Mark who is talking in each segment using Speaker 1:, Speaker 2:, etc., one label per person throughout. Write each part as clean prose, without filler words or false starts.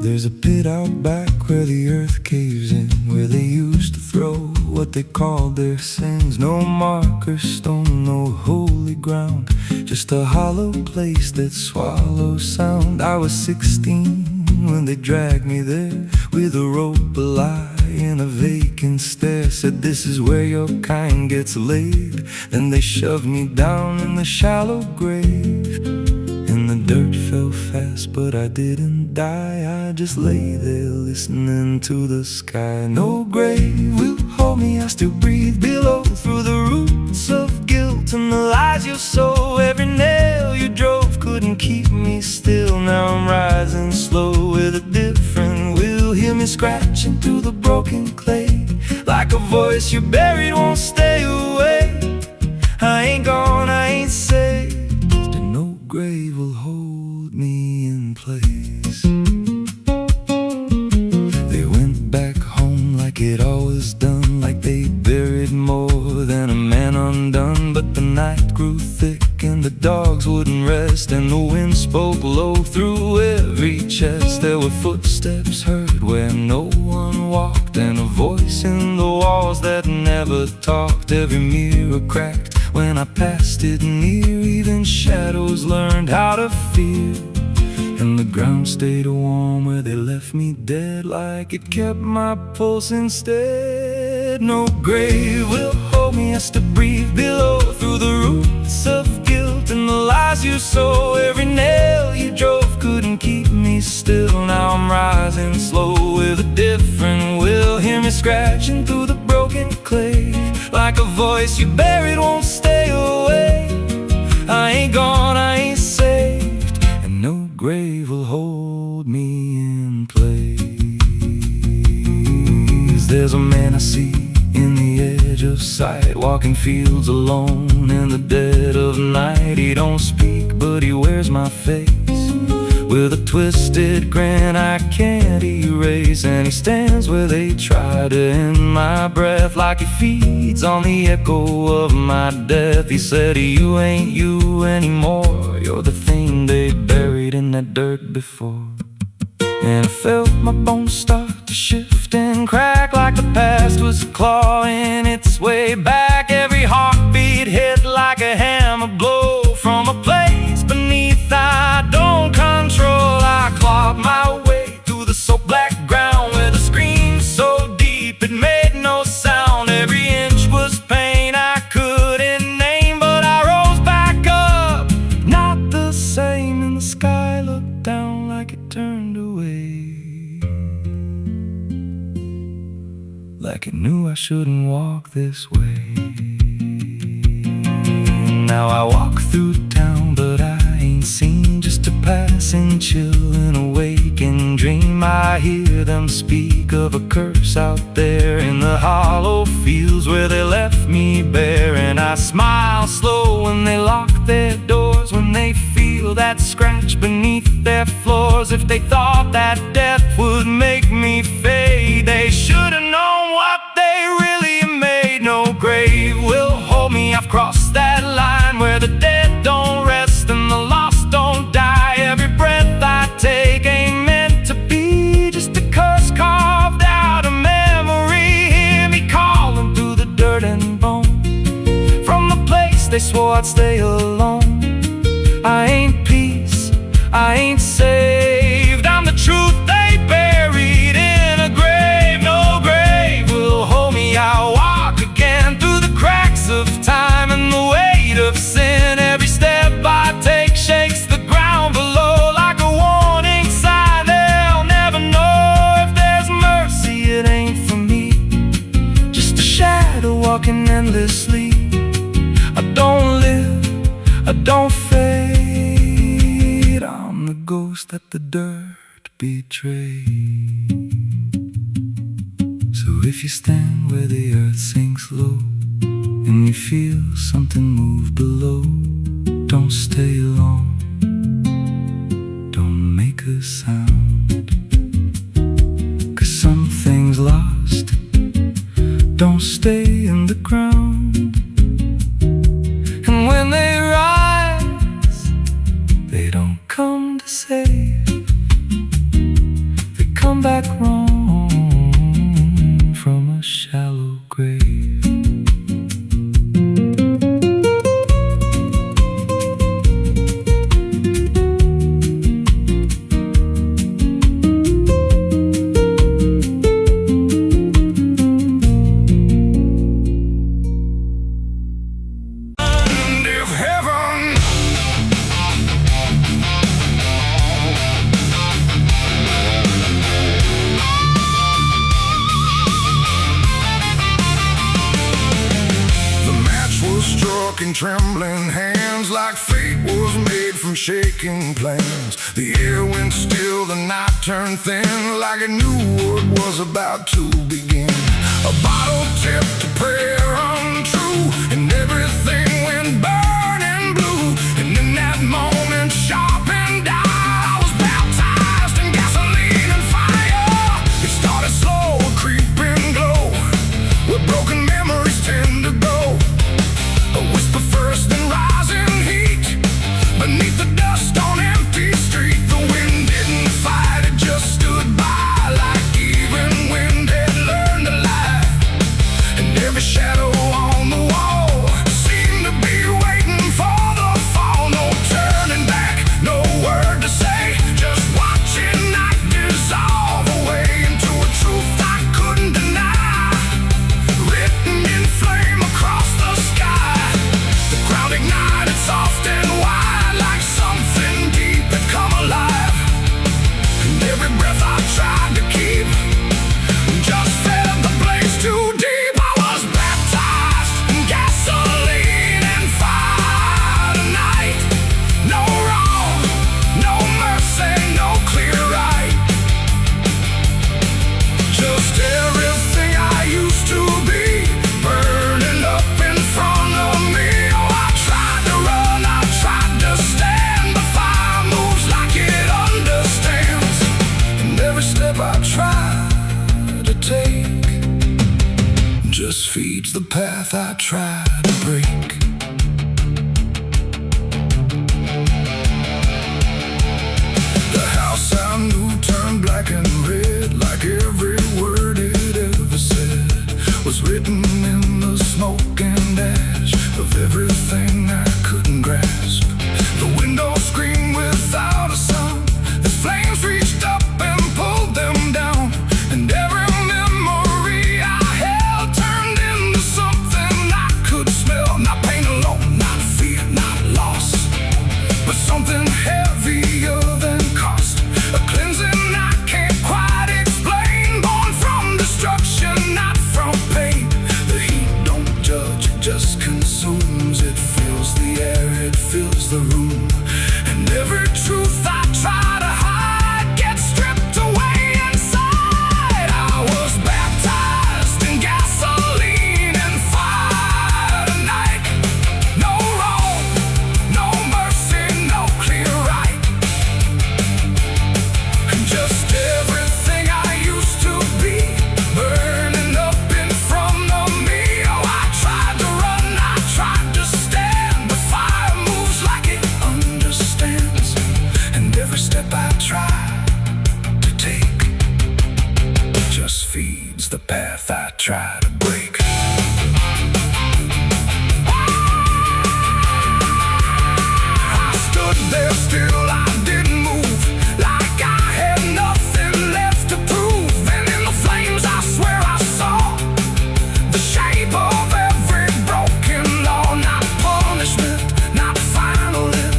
Speaker 1: There's a pit out back where the earth caves in, where they used to throw what they called their sins. No marker stone, no holy ground, just a hollow place that swallows sound. I was 16 when they dragged me there, with a rope, a lie, and a vacant stare. Said, this is where your kind gets laid. Then they shoved me down in the shallow grave, and the dirt fell fast, but I didn't die. I just lay there listening to the sky. No grave will hold me, I still breathe below, through the roots of guilt and the lies you sow. Every nail you drove couldn't keep me still. Now I'm rising slow with a different will. Hear me scratching through the broken clay, like a voice you buried won't stay away. I ain't gone, I ain't saved, and no grave will hold me in place. They went back home like it always done, like they buried more than a man undone. But the night grew thick and the dogs wouldn't rest, and the wind spoke low through every chest. There were footsteps heard where no one walked, and a voice in the walls that never talked. Every mirror cracked when I passed it near, even shadows learned how to fear. And the ground stayed warm where they left me dead, like it kept my pulse instead. No grave will hold me, I still breathe below, through the roots of guilt and the lies you sow. Every nail you drove couldn't keep me still. Now I'm rising slow with a different will. Hear me scratching through the broken clay, like a voice you buried won't stay away. I ain't gone, I ain't saved, and no grave will hold me in place. There's a man I see in the edge of sight, walking fields alone in the dead of night. He don't speak, but he wears my face with a twisted grin I can't erase. And he stands where they try to end my breath, like he feeds on the echo of my death. He said, you ain't you anymore, you're the thing they buried in that dirt before. And I felt my bones start to shift and crack, like the past was clawing its way back. Every heartbeat hit like a hammer blow from a place beneath I don't control. I clawed my way through the soap black ground, with a scream so deep it made no sound. Every inch was pain I couldn't name, but I rose back up, not the same. And the sky looked down like it turned away, like it knew I shouldn't walk this way. Now I walk through town, but I ain't seen, just a passing chill and a waking dream. I hear them speak of a curse out there in the hollow fields where they left me bare. And I smile slow when they lock their doors, when they feel that scratch beneath their floors. If they thought that death would make me fade, they should have known what they really made. No grave will hold me, I've crossed that line where the dead don't rest and the lost don't die. Every breath I take ain't meant to be, just a curse carved out of memory. Hear me calling through the dirt and bone, from the place they swore I'd stay alone. I ain't peace, I ain't saved, I'm the truth they buried in a grave. No grave will hold me, I'll walk again through the cracks of time and the weight of sin. Every step I take shakes the ground below, like a warning sign. They'll never know if there's mercy, it ain't for me, just a shadow walking endlessly. I don't live, I don't fade, I'm the ghost that the dirt betrayed. So if you stand where the earth sinks low, and you feel something move below, don't stay long, don't make a sound, 'cause something's lost, don't stay in the ground. And when they rise, they don't come to save, they come back wrong from a shallow grave.
Speaker 2: In trembling hands, like fate was made from shaking plans. The air went still, the night turned thin, like it knew what was about to begin. A bottle tipped, a prayer untrue, and everything went burning blue. And in that moment, sharp and dire, I was baptized in gasoline and fire. It started slow, a creeping glow, where broken memories tend to go. A whisper first, then rising heat beneath the dust on empty street. The wind didn't fight, it just stood by, like even wind had learned to lie. And every shadow on the wall seemed to be waiting for the fall. No turning back, no word to say, just watching night dissolve away into a truth I couldn't deny, written in flame across the sky. The ground ignited soft and wide, like something deep had come alive. And every breath I tried to keep just fed the blaze too deep. I was baptized in gasoline and fire tonight. No wrong, no mercy, no clear right. Just everything I used to be, burning up in front of me. Oh, I tried to run, I tried to stand. The fire moves like it understands. And every step I try to take just feeds the path I try to break. The house I knew turned black and red, like every word it ever said was written in the smoke and ash of everything I couldn't grasp. The windows screamed without a sound as flames reached up and pulled them down. And every memory I held turned into something I could smell. Not pain alone, not fear, not loss, but something heavier than cost. A cleansing I can't quite explain, born from destruction, not from pain. The heat don't judge, it just consumes. It fills the air, it fills the room. And every truth I try to hide gets stripped away inside. I was baptized in gasoline and fire tonight. No wrong, no mercy, no clear right. And just everything I used to be, burning up in front of me. Oh, I tried to run, I tried to stand. The fire moves like it understands. And every step I try to take just feeds the path I try to break. I stood there still, I didn't move, like I had nothing left to prove. And in the flames I swear I saw the shape of every broken law. Not punishment, not final end,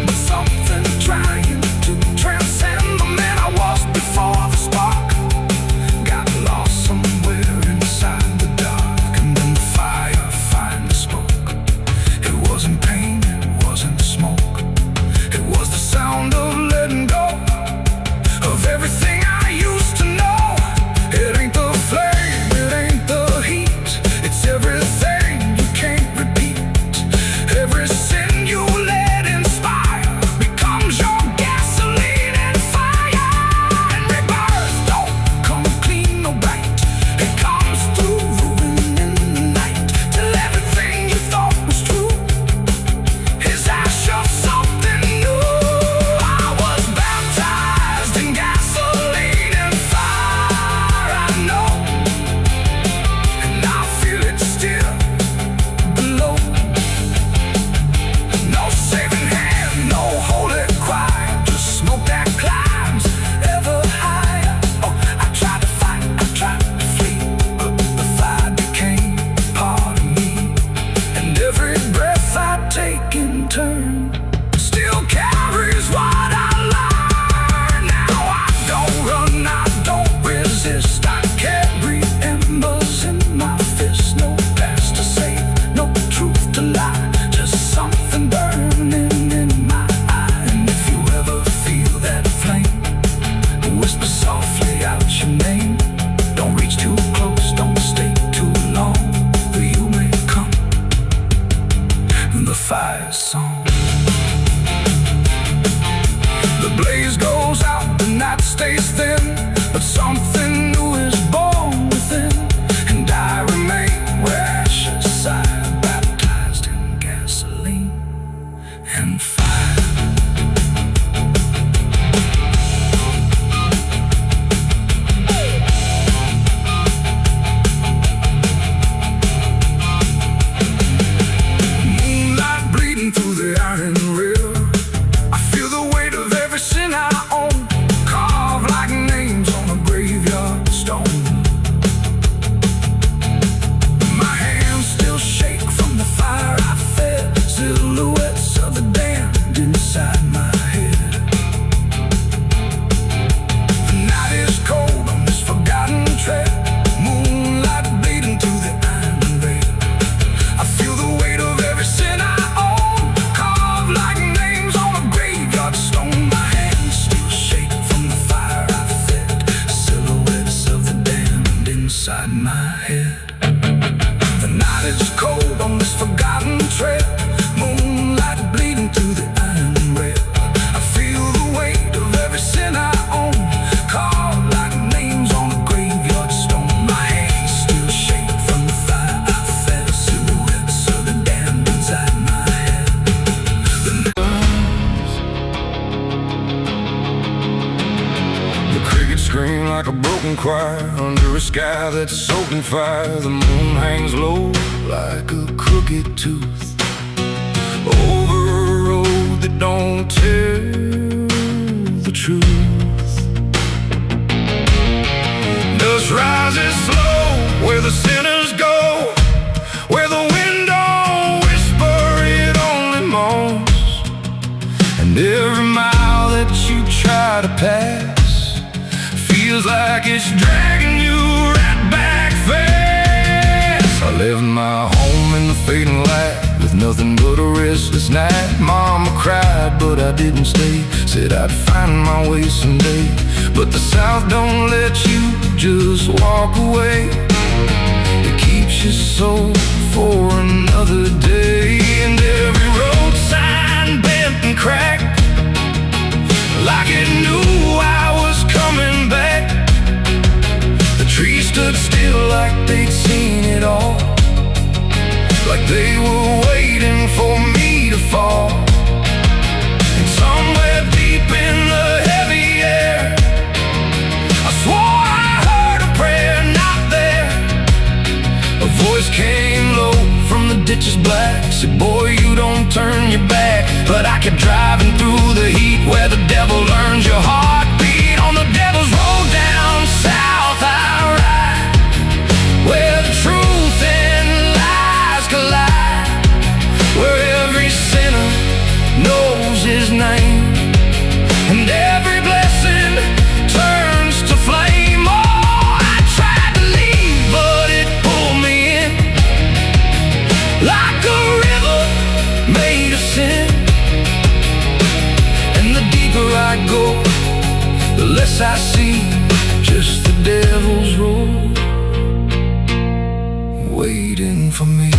Speaker 2: but something trying to transcend the man I was before the spark got lost somewhere inside The blaze goes out, the night stays thin, but something new is born within, and I remain where ashes sigh, baptized in gasoline and fire. Moonlight bleeding through the iron rail, I feel the weight of every sin I own, carved like names on a graveyard stone. My hands still shake from the fire I fed, silhouettes of the damned inside my head. The night is cold on this forgotten trail, moonlight bleeding through the iron rail. I feel the weight of every sin I own, carved like names on a graveyard stone. My hands still shake from the fire I fed, silhouettes of the damned inside my head. The night is cold on this forgotten trail, moonlight bleeding through the iron rail. I feel the weight of every sin I own, carved like names on a graveyard stone. My hands still shake from the fire I fed, silhouettes of the damned inside my head. The crickets scream like a broken choir under a sky that's soaked in fire. The moon hangs low like a crooked tooth over a road that don't tell the truth. Dust rises slow where the sinners go, where the wind don't whisper, it only moans. And every mile that you try to pass feels like it's dragging you right back fast. I left my home in the fading light with nothing but a restless night. Mama cried, but I didn't stay. Said I'd find my way someday. But the South don't let you just walk away. It keeps you so for another day. And every road sign bent and cracked, like it knew I was coming back. The trees stood still like they'd seen it all, like they were waiting for me to fall. And somewhere deep in the heavy air, I swore I heard a prayer not there. A voice came low from the ditches black, said, boy, you don't turn your back. But I kept driving through the heat where the devil learns your heartbeat. On the devil's road down south I ride, where the truth and lies collide, where every sinner knows his name, and every blessing turns to flame. Oh, I tried to leave, but it pulled me in, like a river made of sin. And the deeper I go, the less I see, just the devil's road waiting for me.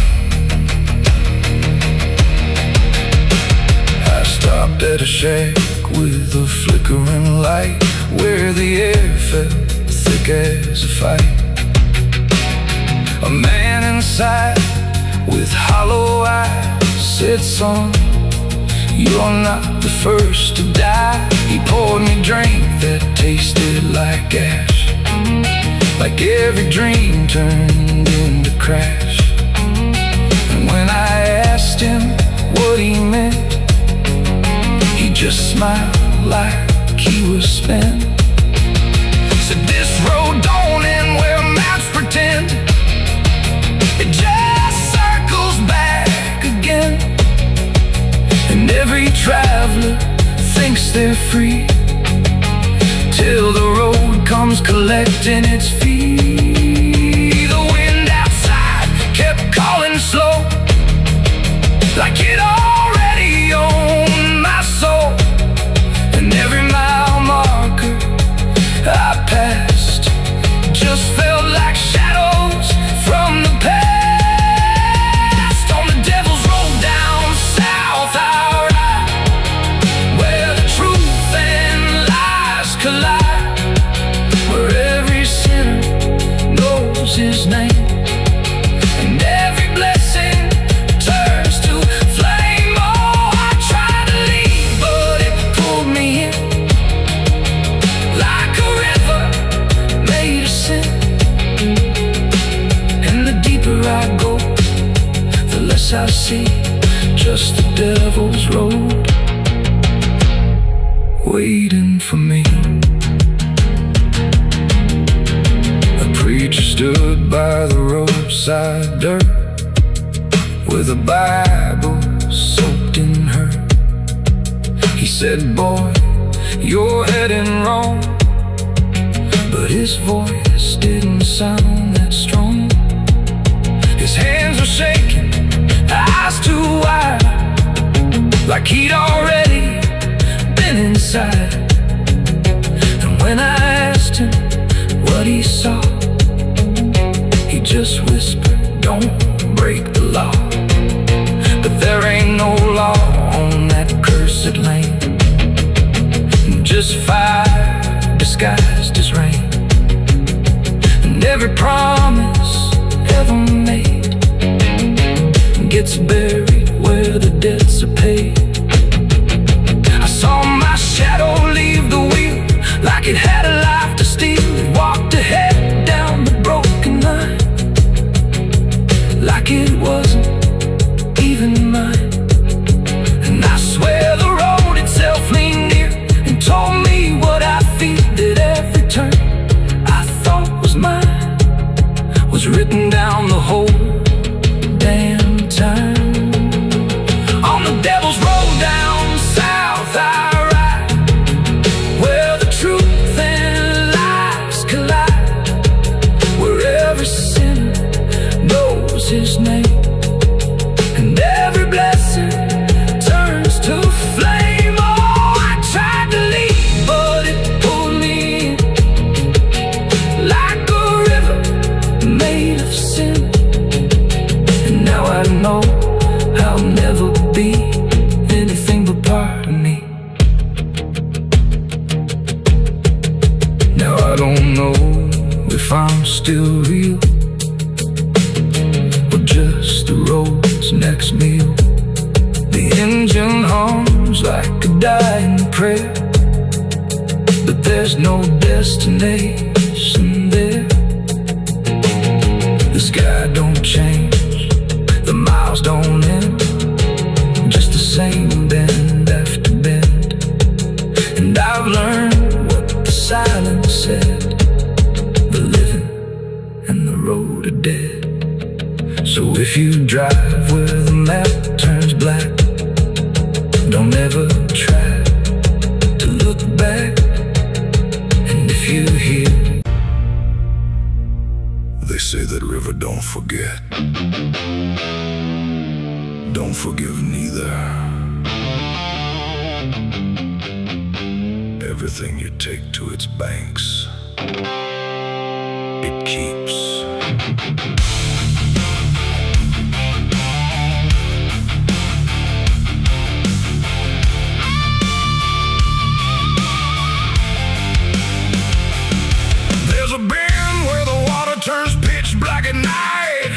Speaker 2: I stopped at a shack with a flickering light, where the air felt thick as a fight. A man inside with hollow eyes said, son, you're not the first to die. He poured me a drink that tasted like ash, like every dream turned into crash. And when I asked him what he meant, he just smiled like he was spent. Said, this road don't end where maps pretend, it just circles back again. And every traveler thinks they're free, till the road comes collecting its fee. The wind outside kept calling slow, like it already owned my soul. And every mile marker I passed just felt like shadows from the past. On the devil's road down south I ride, where the truth
Speaker 1: waiting for me. A preacher stood by the roadside dirt with a Bible soaked in her. He said, "Boy, you're heading wrong." But his voice didn't sound that strong. His hands were shaking, eyes too wide, like he'd already been inside. And when I asked him what he saw, he just whispered, "Don't break the law." But there ain't no law on that cursed land, just fire disguised as rain. And every promise ever made gets buried where the debts are paid. I saw my shadow leave the wheel like it had a life to steal. It walked ahead down the broken line like it wasn't even mine. And I swear the road itself leaned near and told me what I feel, that every turn I thought was mine was written down the whole damn time. On the devil's road down south I ride, where the truth and lies collide, where every sinner knows his name, and every blessing turns to flame. Oh, I tried to leave, but it pulled me in like a river made of sin. And now I know I'll never be anything but part of me. Now I don't know if I'm still real or just the road's next meal. The engine hums like a dying prayer, but there's no destination there. The sky don't change, the miles don't end, just the same bend after bend. And I've learned what the silence said, the living and the road are dead. So if you drive where the map turns black, don't ever try to look back. And if you hear
Speaker 2: They say that river don't forget, don't forgive neither. Everything you take to its banks, it keeps. There's a bend where the water turns pitch black at night,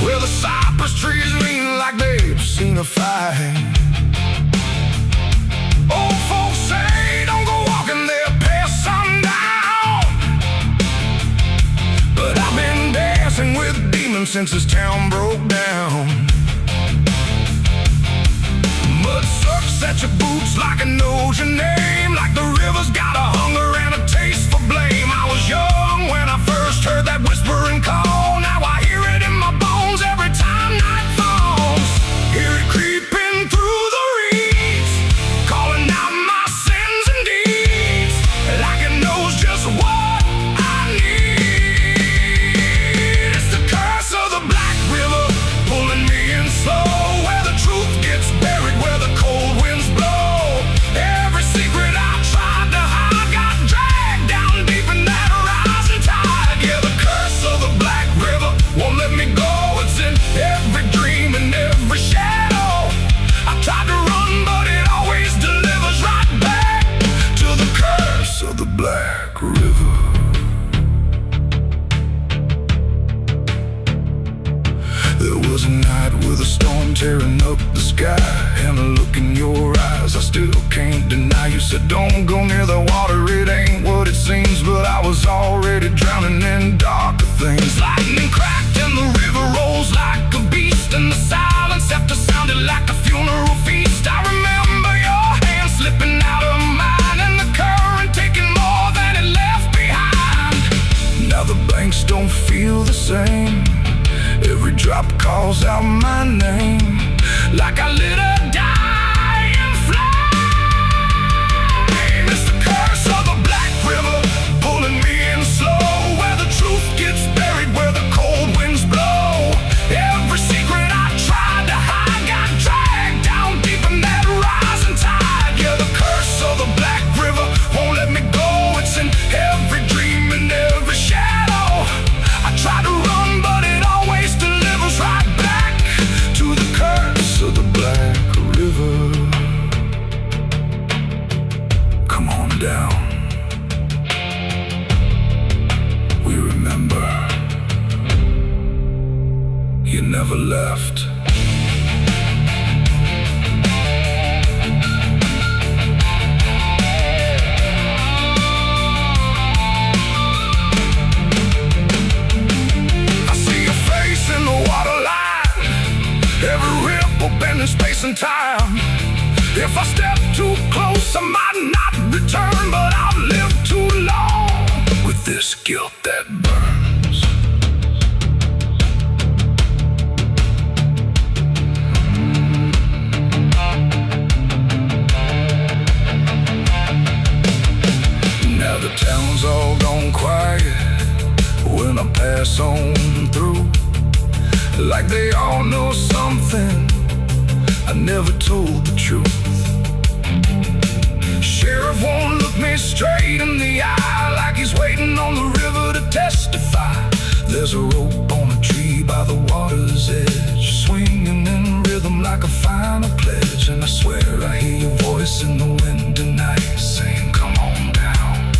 Speaker 2: where the cypress trees lean like they've seen a fight. Old folks say don't go walking there past sundown, but I've been dancing with demons since this town broke down. Mud sucks at your boots like it knows your name, like the river's got a hunger and a taste for blame. I was young when I first heard that whispering call. Now I hear it in my bones every time night falls. Hear it creeping through the reeds, calling out my sins and deeds, like it knows just what I need. It's the curse of the Black River pulling me in slow, where the truth gets buried, where the cold winds blow. Every secret I tried to hide got dragged down deep in that rising tide. Yeah, the curse of the Black River won't let me go. It's in every dream and every shadow. I tried to run, but it always delivers right back to the curse of the Black River. There was a night with a storm tearing up the sky, and a look in your eyes I still can't deny. You said don't go near the water, it ain't what it seems, but I was already drowning in darker things. Lightning cracked and the river rolls like a beast, and the silence after sounded like a funeral feast. I remember your left. I see your face in the waterline, every ripple bending space and time. If I step too close, I might not return, but I've lived too long with this guilt that burns. Now the town's all gone quiet when I pass on through, like they all know something I never told the truth. Sheriff won't look me straight in the eye, like he's waiting on the river to testify. There's a rope on a tree by the water's edge, swinging in rhythm like a final pledge. And I swear I hear your voice in the wind tonight, saying, come on down,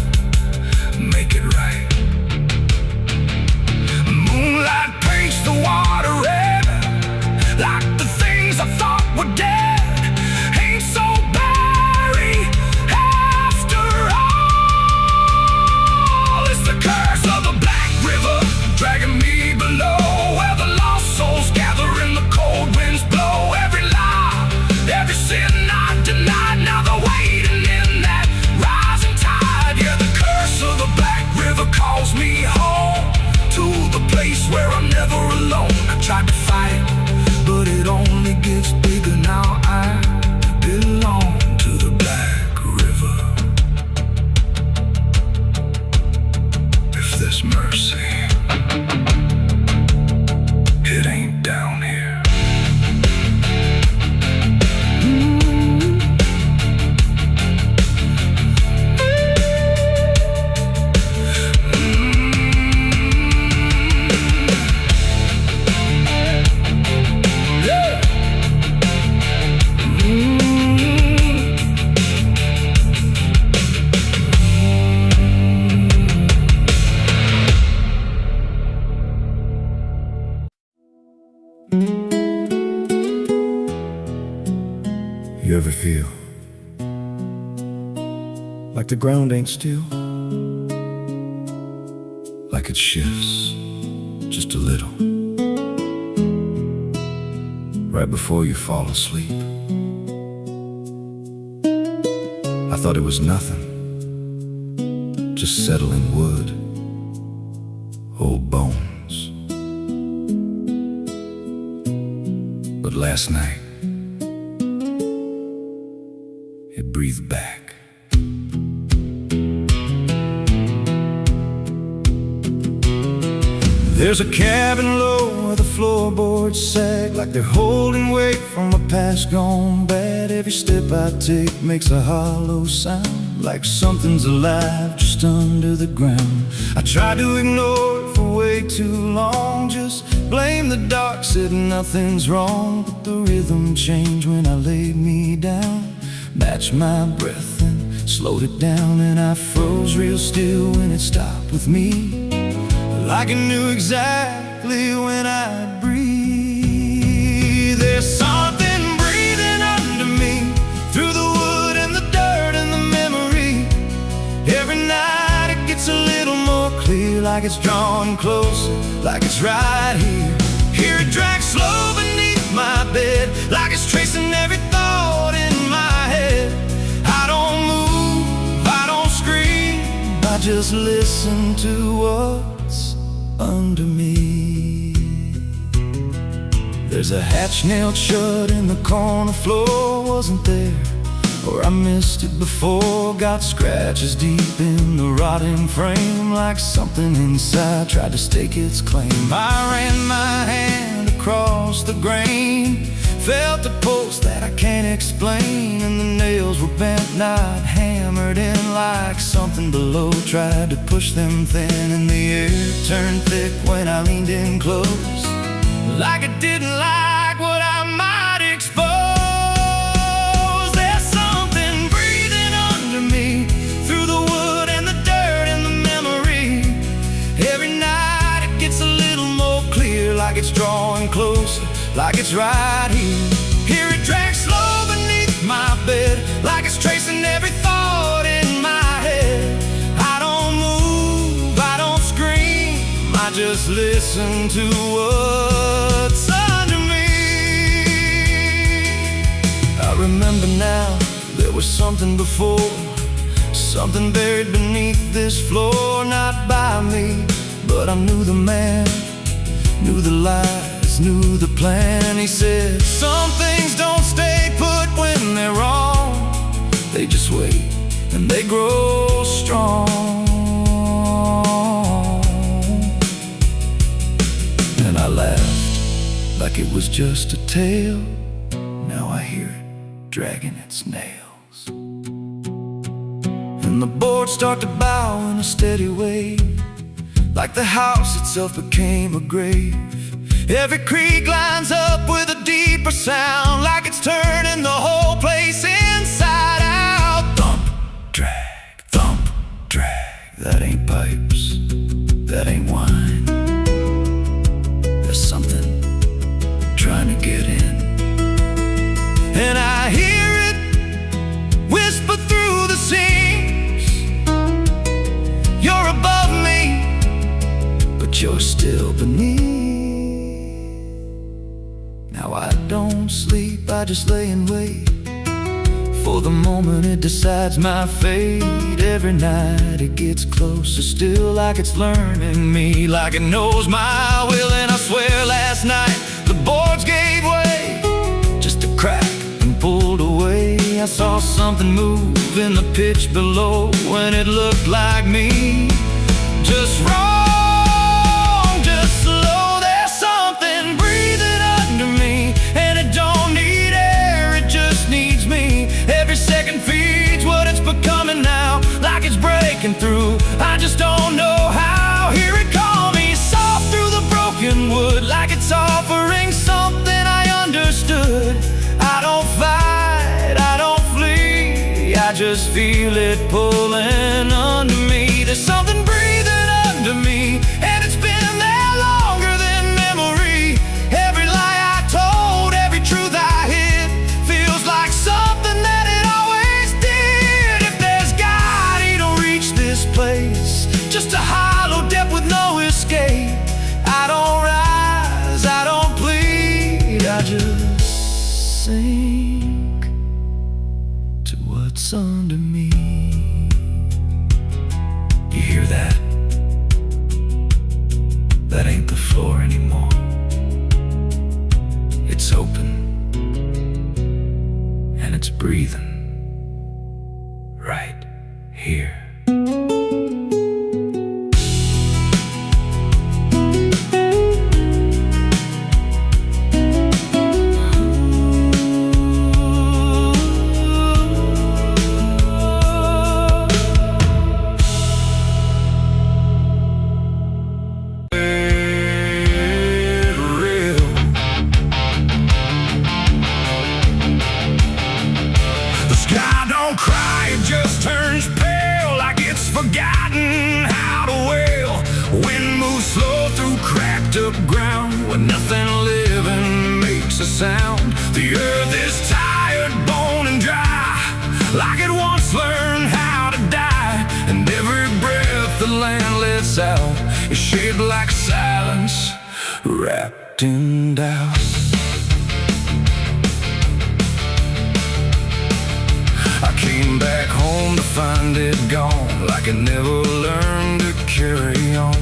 Speaker 2: make it right. Moonlight paints the water red, like the things I thought were dead ain't so buried after all. It's the curse of the Black River dragging me below, where the lost souls gather and the cold winds blow. Every lie, every sin I denied, now they're waiting in that rising tide. Yeah, the curse of the Black River calls me home, to the place where I'm never alone. I tried to fight, but it only gets bigger now. I belong to the Black River. If there's mercy, it ain't down here. You ever feel like the ground ain't still, like it shifts just a little right before you fall asleep? I thought it was nothing, just settling wood, old bones. But last night it breathed back. There's a cabin low where the floorboards sag, like they're holding weight from a past gone bad. Every step I take makes a hollow sound, like something's alive just under the ground. I tried to ignore it for way too long, just blame the dark, said nothing's wrong. But the rhythm changed when I laid me down, matched my breath and slowed it down. And I froze real still when it stopped with me, like I knew exactly when I'd breathe. There's something breathing under me, through the wood and the dirt and the memory. Every night it gets a little more clear, like it's drawing closer, like it's right here. Hear it drag slow beneath my bed, like it's tracing every thought in my head. I don't move, I don't scream, I just listen to what's under me. There's a hatch nailed shut in the corner floor, wasn't there, or I missed it before. Got scratches deep in the rotting frame, like something inside tried to stake its claim. I ran my hand across the grain, felt a pulse that I can't explain, and the nails were bent, not hammered in, like something below tried to push them thin. And the air turned thick when I leaned in close, like it didn't like what I might expose. There's something breathing under me, through the wood and the dirt and the memory. Every night it gets a little more clear, like it's drawing closer,
Speaker 1: like it's right here. Hear it drag slow beneath my bed, like it's tracing every thought in my head. I don't move, I don't scream, I just listen to what's under me. I remember now, there was something before, something buried beneath this floor. Not by me, but I knew the man, knew the lies, knew the plan. He said, some things don't stay put when they're wrong, they just wait and they grow strong. And I laughed like it was just a tale. Now I hear it dragging its nails, and the boards start to bow in a steady wave, like the house itself became a grave. Every creak lines up with a deeper sound, like it's turning the whole place inside out. Thump, drag, that ain't pipes, that ain't wine. There's something trying to get in, and I hear it whisper through the seams. You're above me, but you're still beneath. Now I don't sleep, I just lay and wait for the moment it decides my fate. Every night it gets closer still, like it's learning me, like it knows my will. And I swear last night the boards gave way, just a crack and pulled away. I saw something move in the pitch below, when it looked like me. Just wrong, just slow, there's something breathing under me, and it don't need air, it just needs me. Every second feeds what it's becoming now, like it's breaking through, I just don't know how. Hear it call me soft through the broken wood, like it's offering something I understood. I don't fight, I don't flee, I just feel it pulling under me. There's something breathing under me, and it's been there longer than memory. Every lie I told, every truth I hid, feels like something that it always did. If there's God, he don't reach this place, just a hollow depth with no escape. I don't rise, I don't plead, I just sink to what's under me. You hear that? That ain't the floor anymore. It's open, and it's breathing right here. Forgotten how to wail. Wind moves slow through cracked up ground, where nothing living makes a sound. The earth is tired, bone and dry, like it once learned how to die. And every breath the land lets out is shaped like silence, wrapped in doubt. I came back home to find it gone, like it never learned to carry on.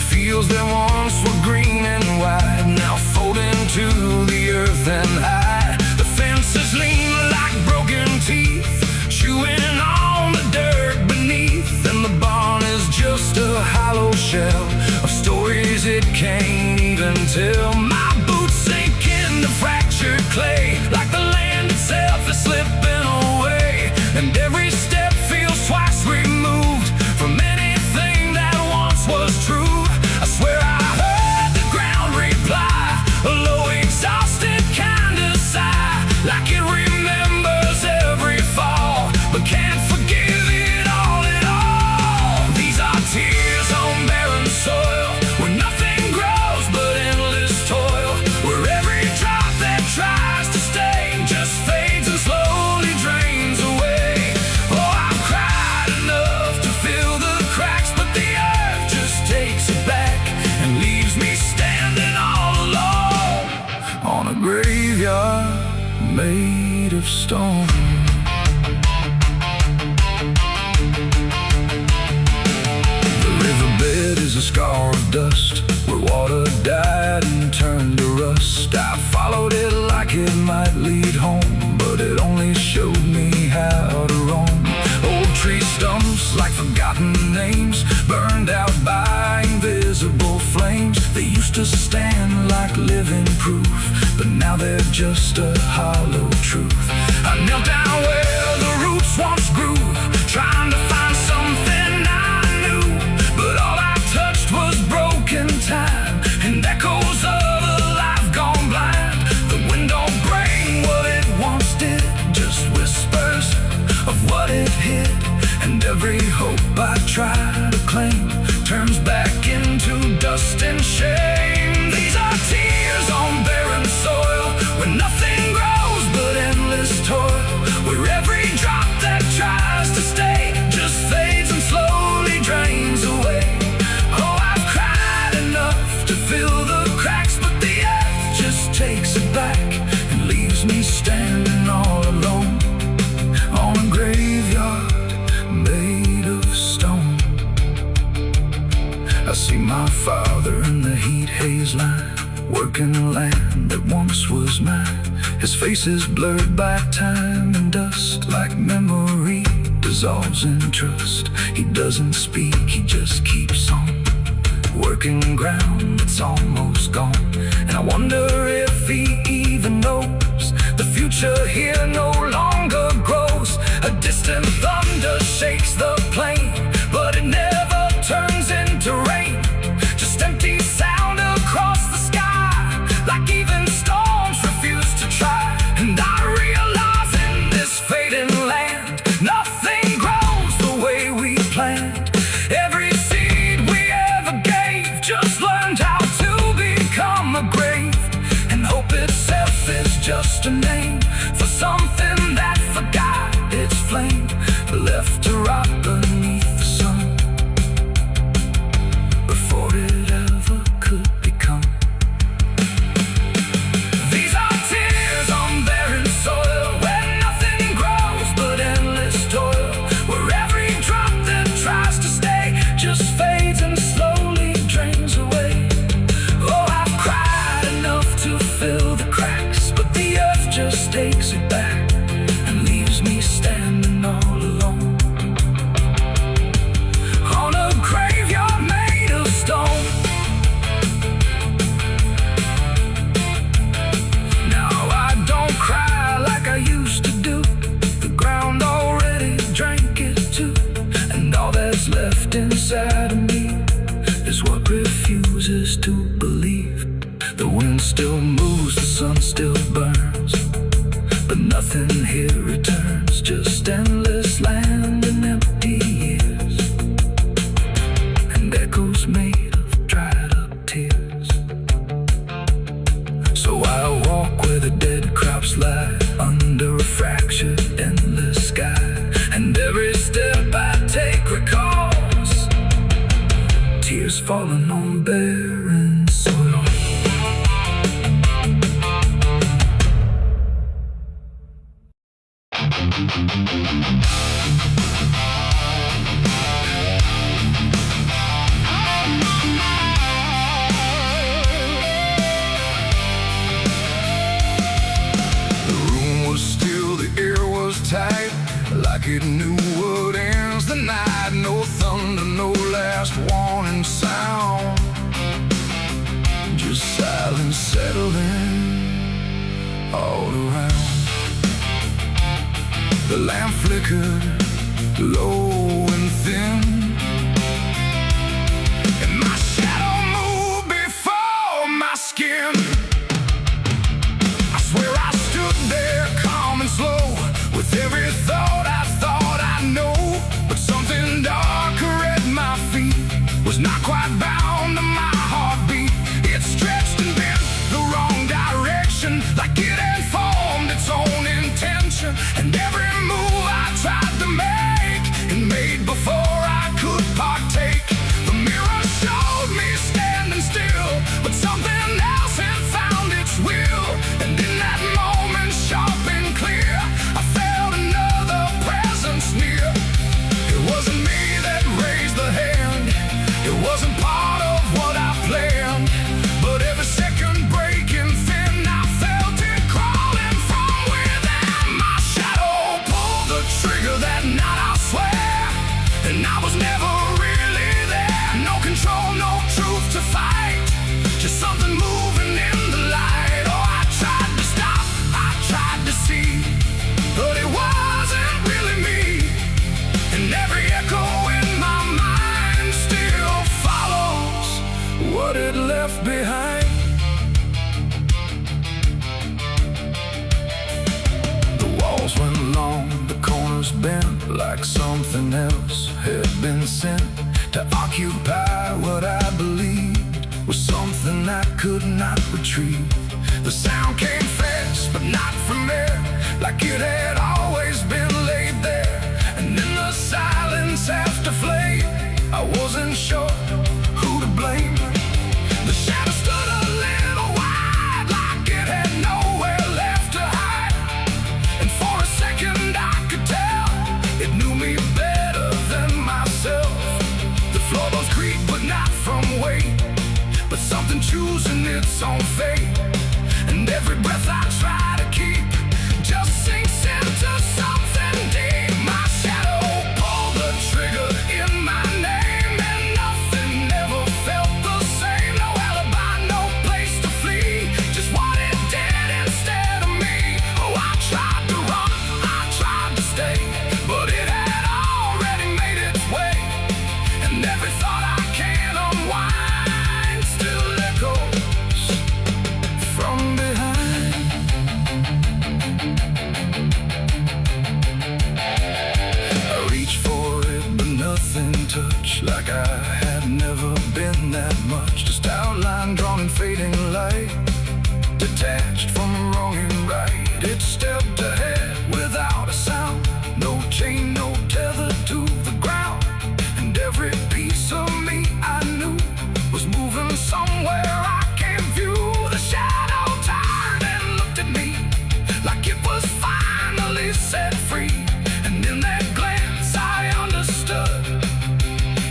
Speaker 1: Fields that once were green and wide, now fold into the earth and hide. The fences lean like broken teeth, chewing on the dirt beneath. And the barn is just a hollow shell of stories it can't even tell. My boots sink into fractured clay, like the land itself is slipping away. And every step feels twice removed from anything that once was true. I swear I heard the ground reply, a low exhausted kind of sigh, like it remembers every fall, but can't forgive it all at all. These are tears on barren soil, where nothing grows but endless toil.
Speaker 2: stone. The riverbed is a scar of dust where water died and turned to rust. I followed it like it might lead home, but it only showed me how to roam. Old tree stumps like forgotten names, burned out by invisible flames. They used to stand like living proof, but now they're just a hollow truth. I knelt down where the roots once grew, trying to find something I knew, but all I touched was broken time and echoes of a life gone blind. The wind don't bring what it once did, just whispers of what it hid, and every hope I try to claim turns back into dust and shame. These are tears on barren soil, where nothing grows but endless toil, where every drop that tries to stay just fades and slowly drains away. Oh, I've cried enough to fill the cracks, but the earth just takes it back and leaves me standing all alone on a graveyard made of stone. I see my father in the heat haze line, working land that once was mine. His face is blurred by time and dust, like memory dissolves in trust. He doesn't speak, he just keeps on working ground that's almost gone. And I wonder if he even knows the future here no longer grows. A distant thunder shakes the plain, but it never turns into rain. Just empty sound across the sky, like even storms refuse to try. And I realize in this fading land, nothing grows the way we planned. Every seed we ever gave just learned how to become a grave, and hope itself is just a name for something that forgot its flame, left to rot beneath the sun before it ever could become. These are tears on barren soil, where nothing grows but endless toil, where every drop that tries to stay just fades and slowly drains away. Oh, I've cried enough to fill the cracks, but the earth just takes it back and leaves me standing all alone on a graveyard made of stone. Now I don't cry like I used to do, the ground already drank it too, and all that's left inside of me is what refuses to believe. The wind still moves, the sun still burns, but nothing here returns, just endless land and empty years, and echoes made of dried up tears. So I walk where the dead crops lie, under a fractured endless sky, and every step I take recalls tears falling on barren soil. The room was still, the air was tight, like it knew what ends the night. No thunder, no last warning sound, just silence settling all around. The lamp flickered low and thin, and my shadow moved before my skin. I swear I stood there calm and slow, with every thought I know, but something darker at my feet was not quite bound to my heartbeat. It stretched and bent the wrong direction, like it had formed its own intention, and every move I tried to make and made before I night, I swear, and I was never really there. No control, no truth to fight, just something moving in the light. Oh, I tried to stop, I tried to see, but it wasn't really me. And every echo in my mind still follows what it left behind. The walls went long, the corners bent, like something else had been sent to occupy what I believed was something I could not retrieve. The sound came fast, but not from there, like it had always been laid there. And in the silence after flame, I wasn't sure who to blame. The shadow stood a little wide, like it had nowhere left to hide. And for a second I could tell it knew me better than myself. The floorboards creak, but not from weight, but something choosing its own fate. And every breath I try to keep just sinks into something deep. My shadow pulled the trigger in my name, and nothing ever felt the same. No alibi, no place to flee, just what it did instead of me. Oh, I tried to run, I tried to stay, but it had already made its way. And every thought I can't unwind still echoes from behind. I reached for it, but nothing touched, like I had never been that much. Just outline drawn in fading light, detached from wrong and right. It stepped ahead without a sound, no chain, no tether to the ground. And every piece of me I knew was moving somewhere I can't view. The shadow turned and looked at me like it was finally set free. And in that glance I understood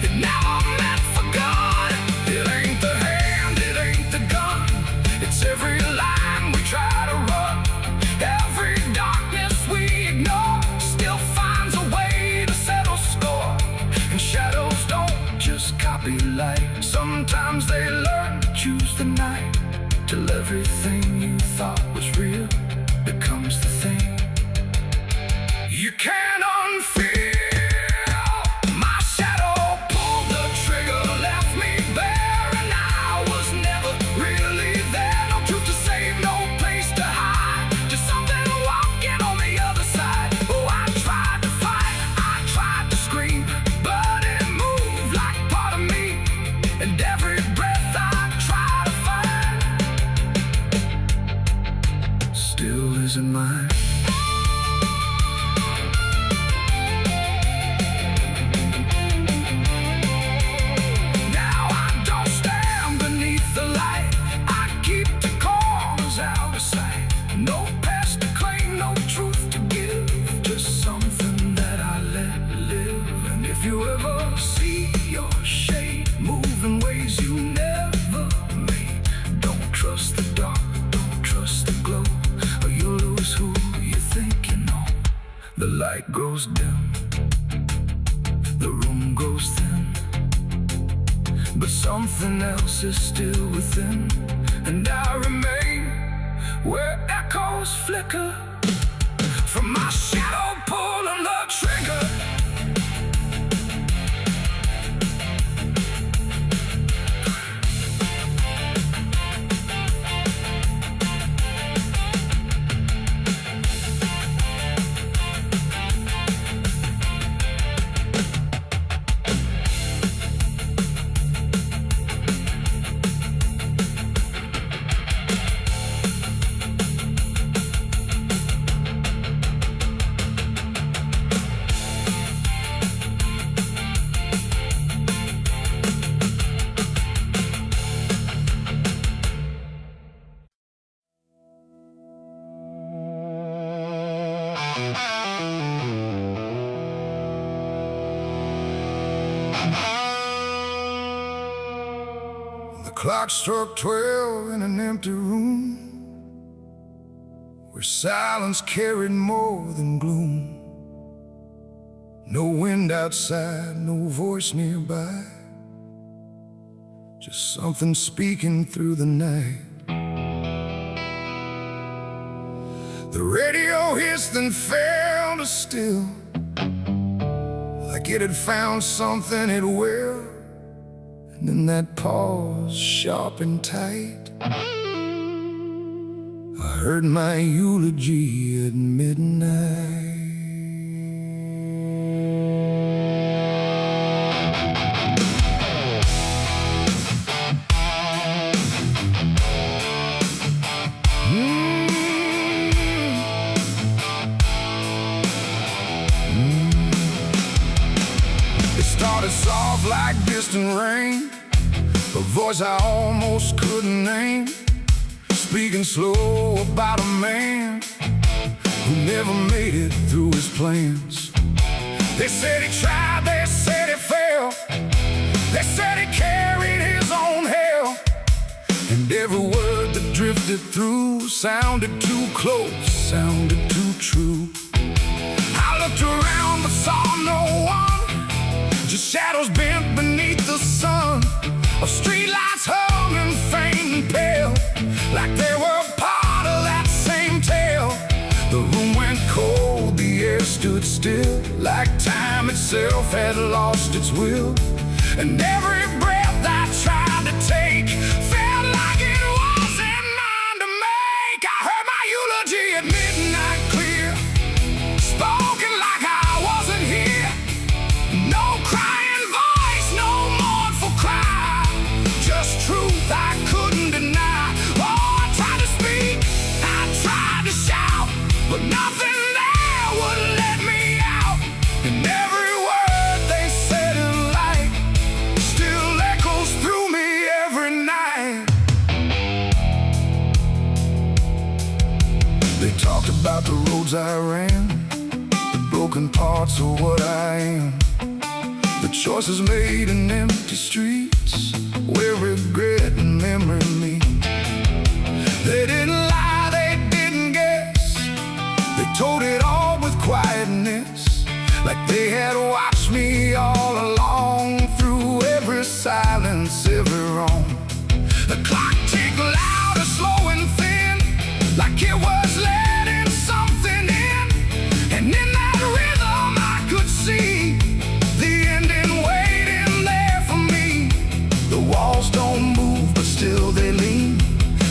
Speaker 2: it never meant for good. It ain't the hand, it ain't the gun, it's every line we try to run. Every darkness we ignore still finds a way to settle score. And shadows don't just copy light, sometimes they learn to choose the night, till everything you thought was real becomes the thing you can't unfeel. My shadow pulled the trigger, left me bare, and I was never really there. No truth to save, no place to hide, just something walking on the other side. Oh, I tried to fight, I tried to scream, but it moved like part of me. And every breath I try to find still isn't mine. Now I don't stand beneath the light, I keep the corners out of sight. No past to claim, no truth to give, just something that I let live. And if you ever see your shade move in ways you never made, don't trust the dark, don't trust the glow, or you'll lose who you think you know. The light goes dim, the room goes thin, but something else is still within. And I remain where echoes flicker from my shadow pulling the trigger. The clock struck 12 in an empty room where silence carried more than gloom. No wind outside, no voice nearby, just something speaking through the night. The radio hissed and fell to still, like it had found something it will. And then that pause, sharp and tight, I heard my eulogy at midnight. Started soft like distant rain, a voice I almost couldn't name, speaking slow about a man who never made it through his plans. They said he tried, they said he failed, they said he carried his own hell, and every word that drifted through sounded too close, sounded too true. I looked around but saw no one, just shadows bent beneath the sun, of streetlights hung and faint and pale, like they were part of that same tale. The room went cold, the air stood still, like time itself had lost its will. And every breath I tried to take felt like it wasn't mine to make. I heard my eulogy at midnight clear, spoken like I wasn't here. No crying voice, no mournful cry, just truth I couldn't deny. Oh, I tried to speak, I tried to shout, but nothing there would let me out. And every word they said in light still echoes through me every night. They talked about the roads I ran, the broken parts of what I am, the choices made in empty streets where regret and memory meet. They didn't lie, they didn't guess, they told it all with quietness, like they had watched me all along, through every silence, every wrong. The clock ticked louder, slow and thin, like it was letting something in. And in that rhythm I could see the ending waiting there for me. The walls don't move, but still they lean,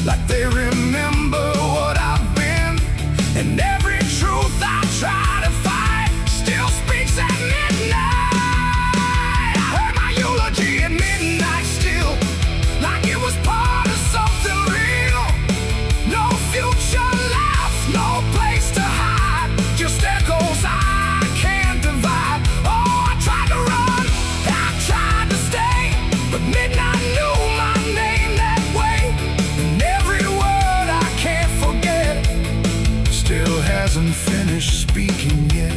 Speaker 2: like they remember what I've been. And every truth I try to fight still speaks at midnight. I heard my eulogy at midnight still, like it was part of something real. No future left, no place to hide, just echoes I can't divide. Oh, I tried to run, I tried to stay, but midnight knew my name that way. And every word I can't forget still hasn't finished speaking yet.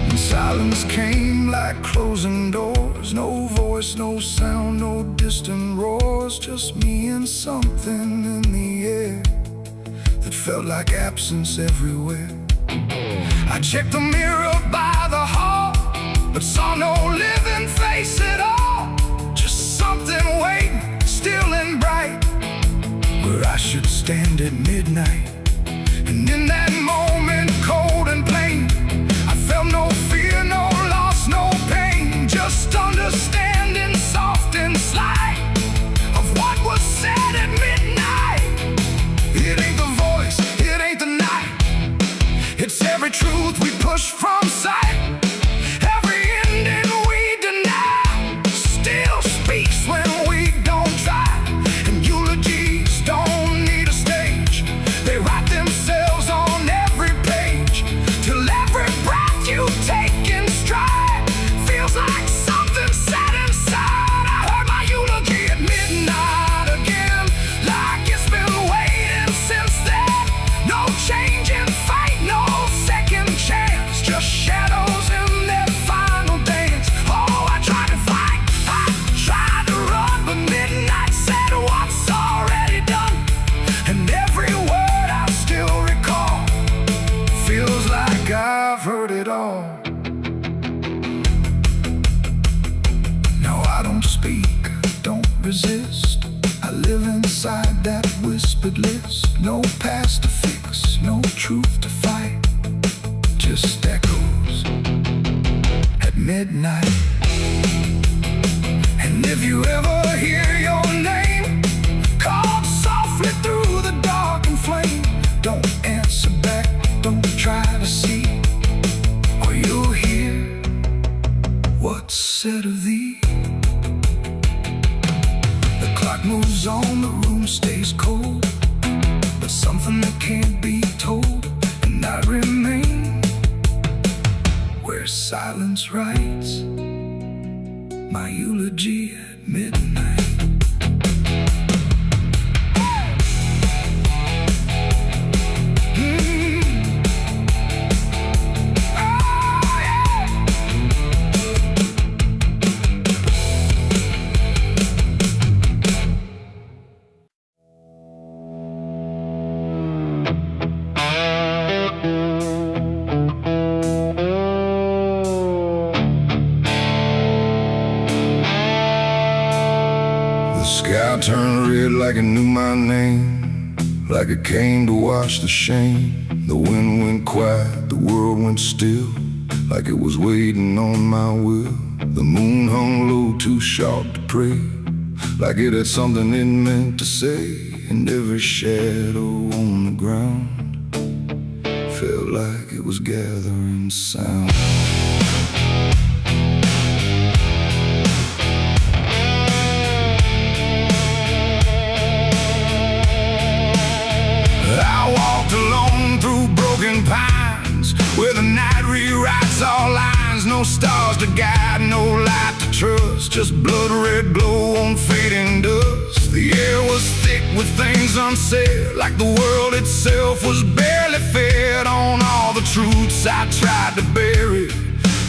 Speaker 2: And silence came like closing doors, no voice, no sound, no distant roars, just me and something in the air that felt like absence everywhere. I checked the mirror by the hall, but saw no living face at all, just something waiting, still and bright, where I should stand at midnight. And in that moment, cold and plain, I felt no fear, no loss, no pain, just understanding, soft and slight, of what was said at midnight. It ain't the voice, it ain't the night, it's every truth we push from sight. Every ending we deny still speaks when we don't try. And eulogies don't need a stage, they write themselves on every page, till every breath you take in stride feels like something set inside. I heard my eulogy at midnight again, like it's been waiting since then. No change in fate, no second chance, just shadows in I've heard it all. No, I don't speak, don't resist. I live inside that whispered list. No past to fix, no truth to fight, just echoes at midnight. And if you ever hear your name called softly through the dark and flame, don't answer back, don't try to see, or you'll hear what's said of thee. The clock moves on, the room stays cold, but something that can't be told, and I remain where silence writes my eulogy at midnight. The sky turned red like it knew my name, like it came to wash the shame. The wind went quiet, the world went still, like it was waiting on my will. The moon hung low, too sharp to pray, like it had something it meant to say. And every shadow on the ground felt like it was gathering sound. I walked alone through broken pines, where the night rewrites all lines. No stars to guide, no light to trust, just blood red glow on fading dust. The air was thick with things unsaid, like the world itself was barely fed on all the truths I tried to bury,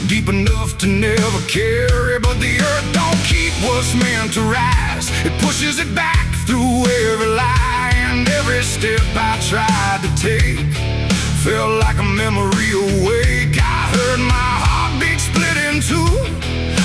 Speaker 2: deep enough to never carry. But the earth don't keep what's meant to rise, it pushes it back through every lie. And every step I tried to take felt like a memory awake. I heard my heartbeat split in two,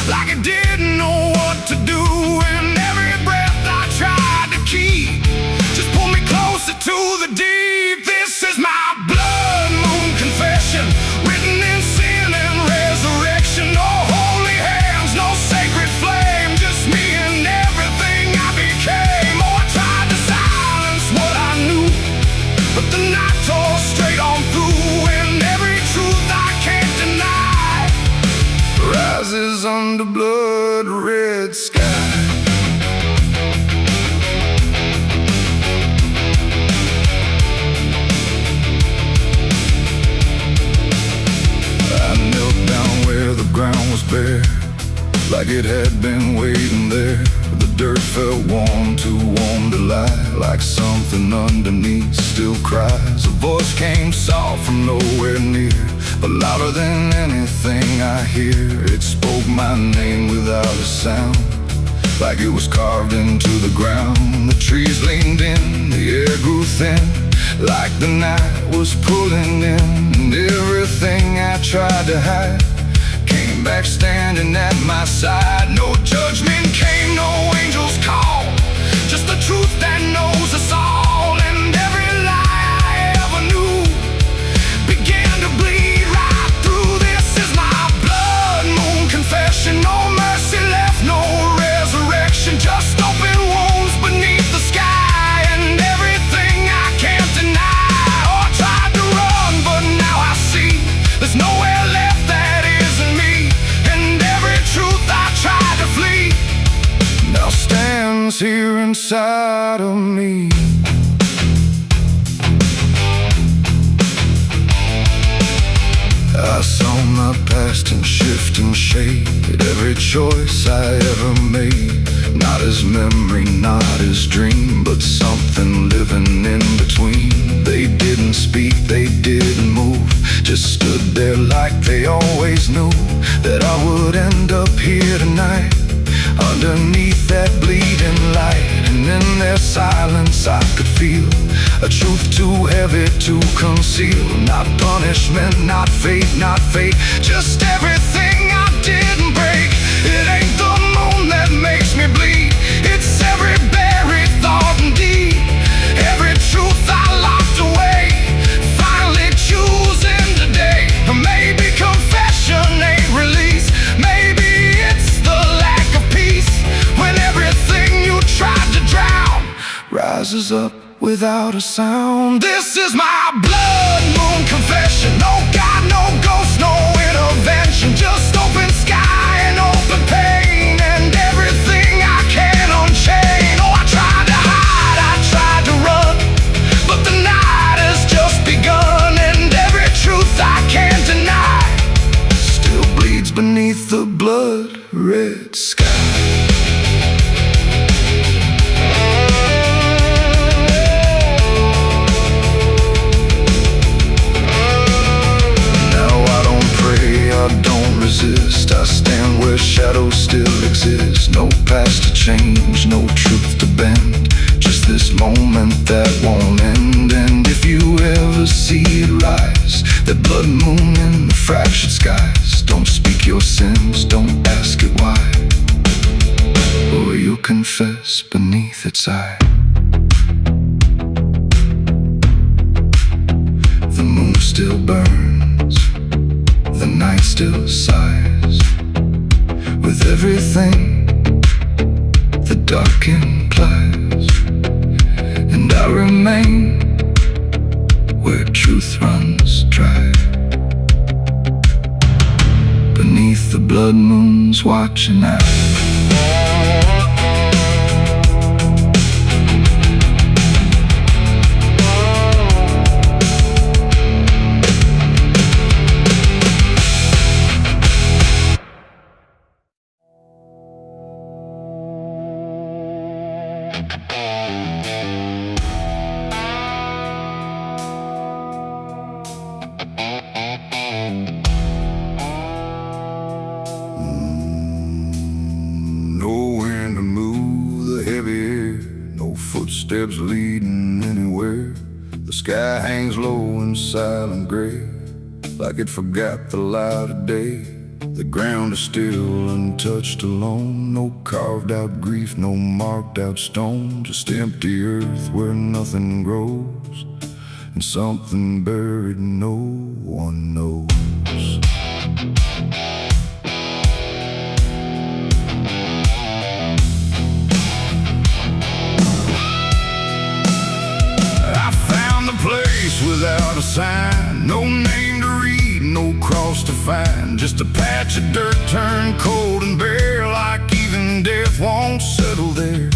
Speaker 2: like it didn't know what to do. And every breath I tried to keep just pulled me closer to the deep. This is my blood moon confession, written in sin and resurrection. No holy hands, no sacred flame, just me and everything I became. Oh, I tried to silence what I knew, but the night tore straight on through. And every truth I can't deny rises under blood red sky. I knelt down where the ground was bare, like it had been waiting there. The dirt felt warm, too warm to lie, like something underneath still cries. A voice came soft from nowhere near, but louder than anything I hear. It spoke my name without a sound, like it was carved into the ground. The trees leaned in, the air grew thin, like the night was pulling in. And everything I tried to hide came back standing at my side. No judgment came, no angel's call, just the truth that knows us all. And every lie I ever knew began to bleed right through. This is my blood moon confession. No mercy left, no resurrection, just open wounds beneath the sky. And everything I can't deny. Oh, I tried to run, but now I see there's nowhere left that isn't me. And every truth I tried to flee now stands here inside of me. I saw my past in shift and shade, every choice I ever made, not as memory, not as dream, but something living in between. They didn't speak, they didn't move, just stood there like they always knew that I would end up here tonight.
Speaker 1: underneath that bleeding light. And in their silence I could feel a truth too heavy to conceal. Not punishment, not fate, not fate, just everything I didn't break. It ain't the moon that makes me bleed, it's every buried thought and deed, every truth I locked away, finally choosing today. Maybe confession ain't release, maybe it's the lack of peace, when everything you tried to drown rises up without a sound. This is my blood moon confession. No God, no ghost, no intervention, just open sky and open pain, and everything I can unchain. Oh, I tried to hide, I tried to run, but the night has just begun, and every truth I can't deny still bleeds beneath the blood-red sky. I stand where shadows still exist. No past to change, no truth to bend, just this moment that won't end. And if you ever see it rise, that blood moon in the fractured skies, don't speak your sins, don't ask it why, or you'll confess beneath its eye. The moon still burns, the night still sighs, with everything the dark implies. And I remain where truth runs dry, beneath the blood moon's watching eye.
Speaker 2: Footsteps leading anywhere. The sky hangs low in silent gray, like it forgot the light of day. The ground is still untouched alone, no carved out grief, no marked out stone, just empty earth where nothing grows, and something buried no one knows. Without a sign, no name to read, no cross to find, just a patch of dirt turned cold and bare, like even death won't settle there.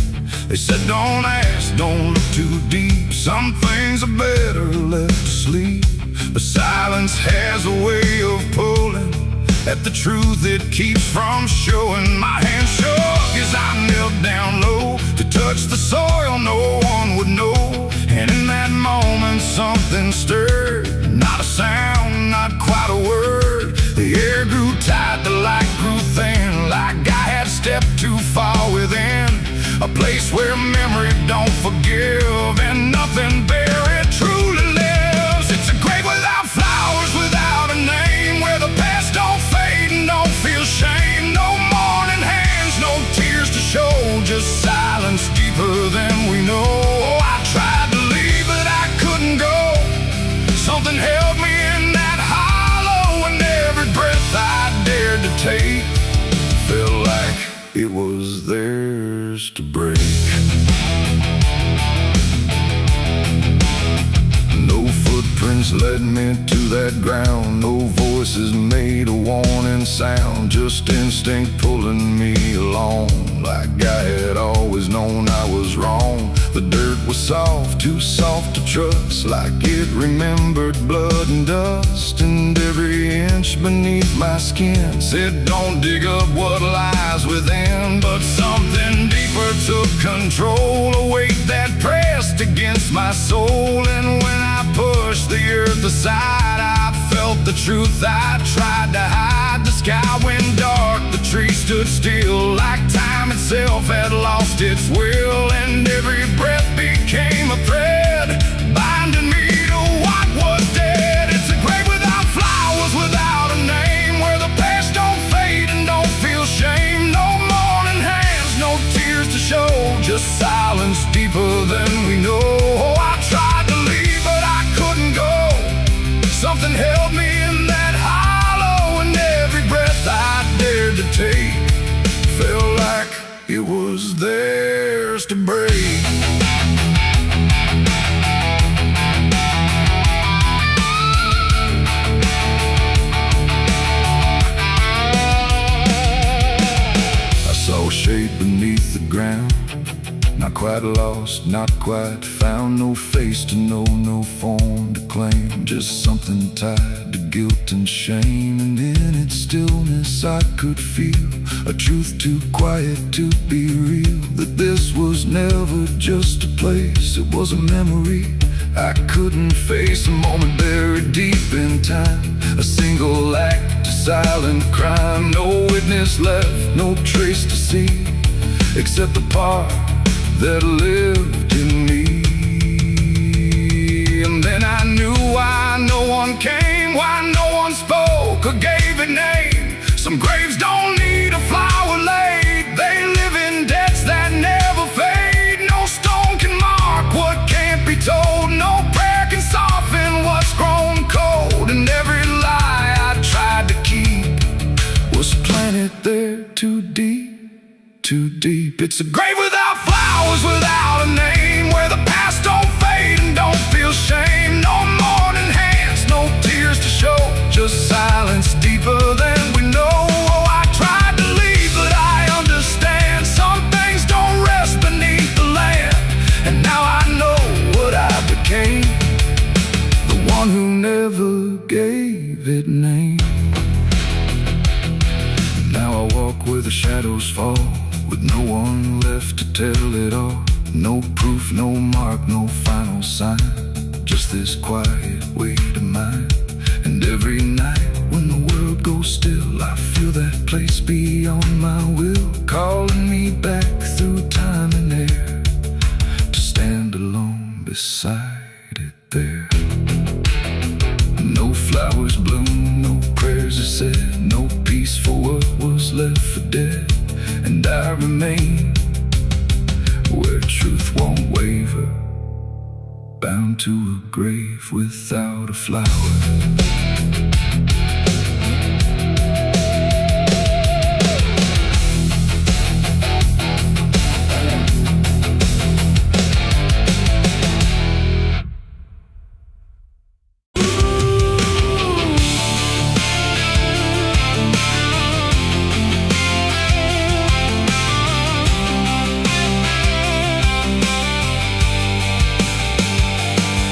Speaker 2: They said don't ask, don't look too deep, some things are better left to sleep. But silence has a way of pulling at the truth it keeps from showing. My hand shook as I knelt down low to touch the soil no one would know. And in that moment something stirred, not a sound, not quite a word. The air grew tight, the light grew thin, like I had stepped too far within a place where memory don't forgive, and nothing buried truly lives. It's a grave without flowers, without a name, where the past don't fade and don't feel shame. No mourning hands, no tears to show, just silence deeper than we know. I tried to leave, but I couldn't go. Something held me in that hollow, and every breath I dared to take felt like it was theirs to break. No footprints led me to that ground, no voices made a warning sound, just instinct pulling me along, like I had always known I was wrong. The dirt was soft, too soft to trust, like it remembered blood and dust, and every inch beneath my skin said don't dig up what lies within. But something deeper took control, a weight that pressed against my soul, and when I pushed the earth aside, I felt the truth I tried to hide. night the sky went dark, the trees stood still, like time itself had lost its will. And every breath became a thread, binding me to what was dead. It's a grave without flowers, without a name, where the past don't fade and don't feel shame. No mourning hands, no tears to show, just silence deeper than we know. Oh, I tried to leave, but I couldn't go. Something held me in that hollow, and every breath I dared to take felt like it was theirs to break. I saw a shape beneath the ground, not quite lost, not quite found. No face to know, no form to claim, just something tied to guilt and shame. And in its stillness I could feel a truth too quiet to be real, that this was never just a place, it was a memory I couldn't face. A moment buried deep in time, a single act, a silent crime. No witness left, no trace to see, except the part that lived in me. And then I knew why no one came, why no one spoke or gave it name. Some graves don't need a flower laid, they live in debts that never fade. No stone can mark what can't be told, no prayer can soften what's grown cold. And every lie I tried to keep was planted there too deep, too deep. It's a grave without flowers, without a name, where the past don't fade and don't feel shame. No mourning hands, no tears to show, just silence deeper than we know. Oh, I tried to leave, but I understand some things don't rest beneath the land. And now I know what I became, the one who never gave it name. Now I walk where the shadows fall, with no one left to tell it all. No proof, no mark, no final sign, just this quiet weight of mine. And every night when the world goes still, I feel that place beyond my will, calling me back through time and air, to stand alone beside it there. No flowers bloom, no prayers are said, no peace for what was left for dead. And I remain where truth won't waver, bound to a grave without a flower.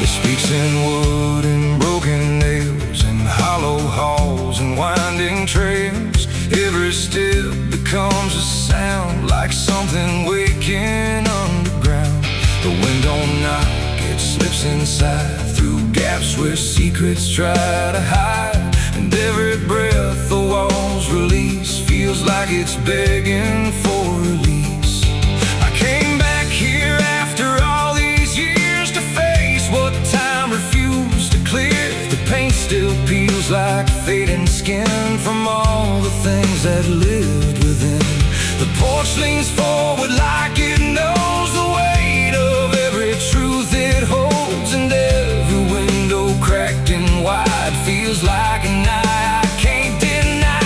Speaker 2: Speaks in wood and broken nails, and hollow halls and winding trails. Every step becomes a sound, like something waking underground. The wind don't knock, it slips inside, through gaps where secrets try to hide. And every breath the walls release feels like it's begging for release. I came back here after all these years to face what time refused to clear. The paint still peels like fading skin from all the things that lived within. The porch leans forward like it knows the weight of every truth it holds. And every window cracked and wide feels like an eye I can't deny.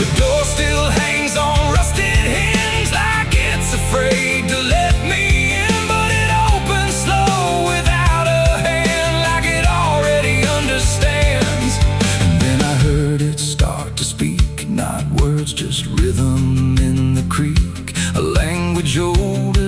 Speaker 2: The door still hangs on rusted hinges like it's afraid to let me in, but it opens slow without a hand, like it already understands. And then I heard it start to speak, not words, just rhythm in the creek, a language older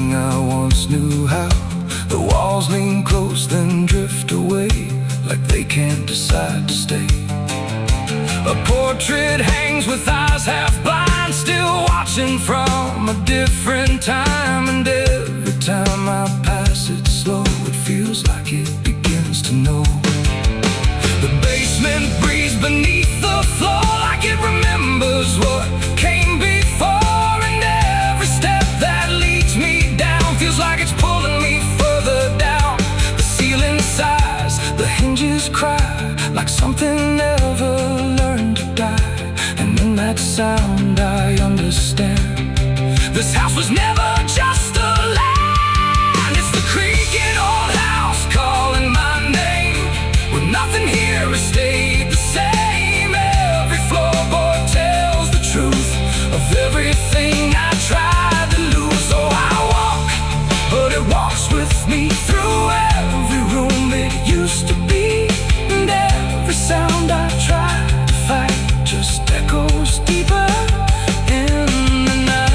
Speaker 1: everything I once knew how. The walls lean close, then drift away, like they can't decide to stay. A portrait hangs with eyes half blind, still watching from a different time. And every time I pass it slow, it feels like it begins to know. The basement breathes beneath the floor, like it remembers what came before. And every step that leads me down feels like it's pulling me further down. The ceiling sighs, the hinges cry, like something never learned to die. And in that sound I understand, this house was never just a land. It's the creaking old house calling my name, where nothing here has stayed the same. Every floorboard tells the truth of everything I tried to lose. So I walk, but it walks with me through every room it used to be. And every sound I try to fight just echoes deeper in the night.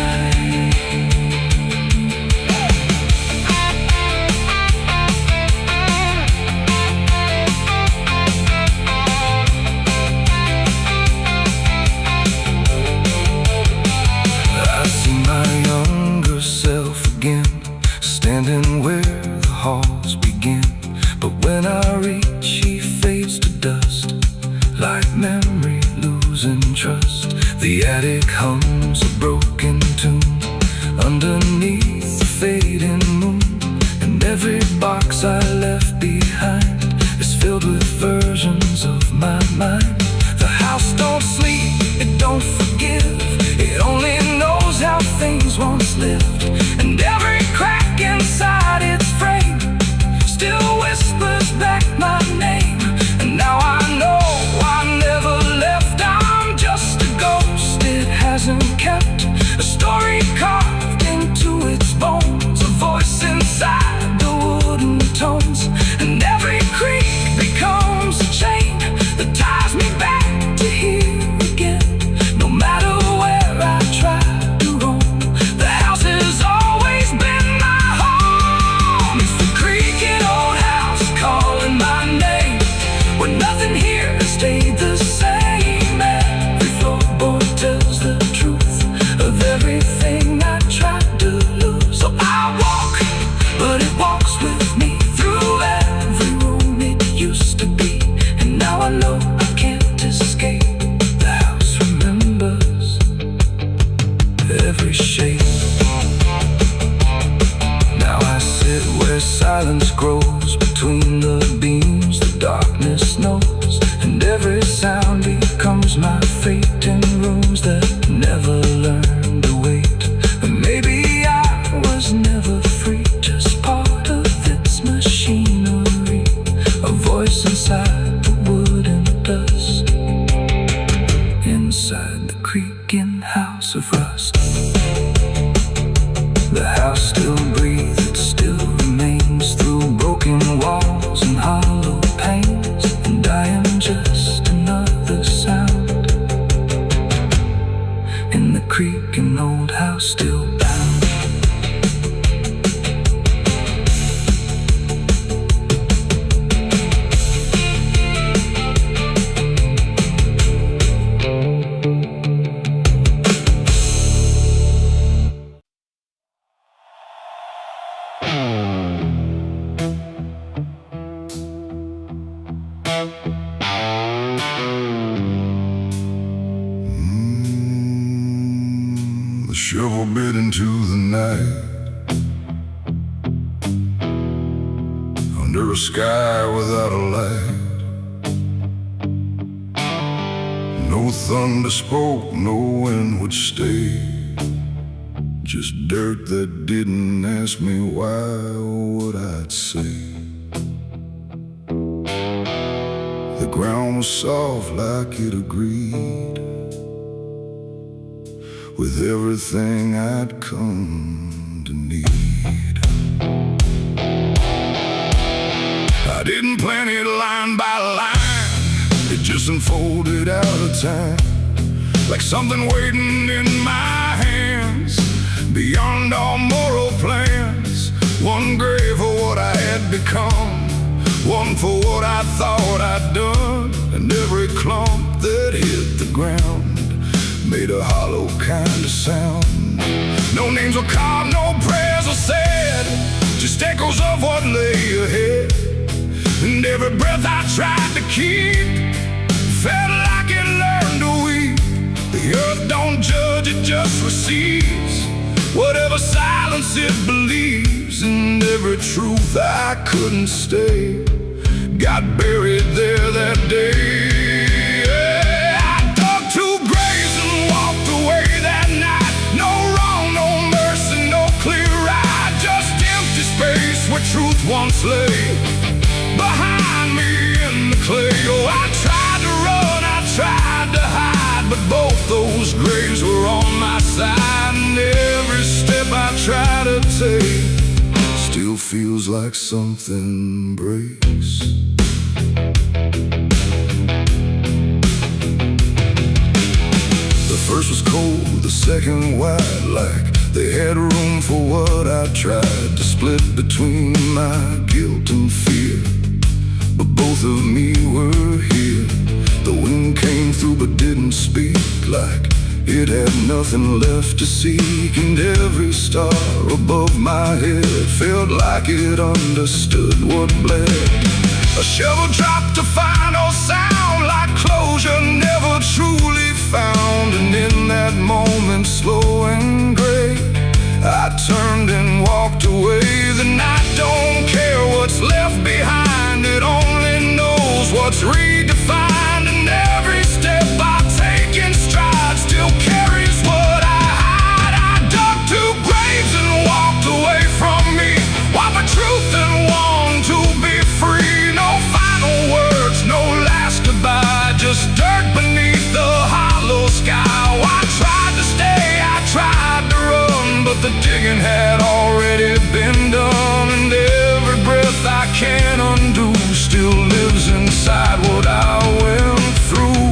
Speaker 1: I see my younger self again, standing where the halls begin. But when I reach, he fades to dust, like memory losing trust. The attic hums a broken tune underneath the fading moon. And every box I left behind is filled with versions of my mind. The house don't sleep, it don't forgive, it only knows how things once lived. And every crack inside its frame still whispers back my name. And now I know I never left, I'm just a ghost it hasn't kept. A story carved into its bones, a voice inside the wooden tones. And every creak becomes a chain that ties me back to here again. No matter where I try to roam, the house has always been my home. It's the creaking old house calling my name, where nothing here has stayed the same. Every floorboard tells the truth of everything I tried to lose. So I walk, but it walks with me through every room it used to be. And now I know I can't escape, the house remembers every shape. Now I sit where silence grows between the beams, the darkness knows. And every sound becomes my fate in rooms that never learned to wait. And maybe I was never free, just part of its machinery. A voice inside the wooden dust, inside the creaking house of rust. The house still breathes, it still remains through broken walls and hollow panes. And I am just another sound in the creaking old house still bound.
Speaker 2: The shovel bit into the night, under a sky without a light. No thunder spoke, no wind would stay, just dirt that didn't ask me why or what I'd say. The ground was soft like it agreed with everything I'd come to need. I didn't plan it line by line, it just unfolded out of time, like something waiting in my hands beyond all moral plans. One grave for what I had become, one for what I thought I'd done. And every clump that hit the ground made a hollow kind of sound. No names were carved, no prayers were said, just echoes of what lay ahead. And every breath I tried to keep felt like it learned to weep. The earth don't judge, it just receives whatever silence it believes. And every truth I couldn't stay got buried there that day. I dug 2 graves and walked away that night. No wrong, no mercy, no clear ride, just empty space where truth once lay behind me in the clay. Oh, I tried to run, I tried to hide, but both those graves were on my side. And every step I try to take still feels like something breaks. The first was cold, the second wide, like they had room for what I tried to split between my guilt and fear. But both of me were here. The wind came through but didn't speak, like it had nothing left to seek. And every star above my head felt like it understood what bled. A shovel dropped to final sound, like closure never truly found. And in that moment, slow and gray, I turned and walked away. The night don't care what's left behind, it only knows what's redefined. And every step I take in stride still carries what I hide. I dug 2 graves and walked away from me, one for truth and one to be free. No final words, no last goodbye, just dirt beneath the hollow sky. Oh, I tried to stay, I tried to run, but the digging had already been done. And every breath I can't undo still lives inside what I went through.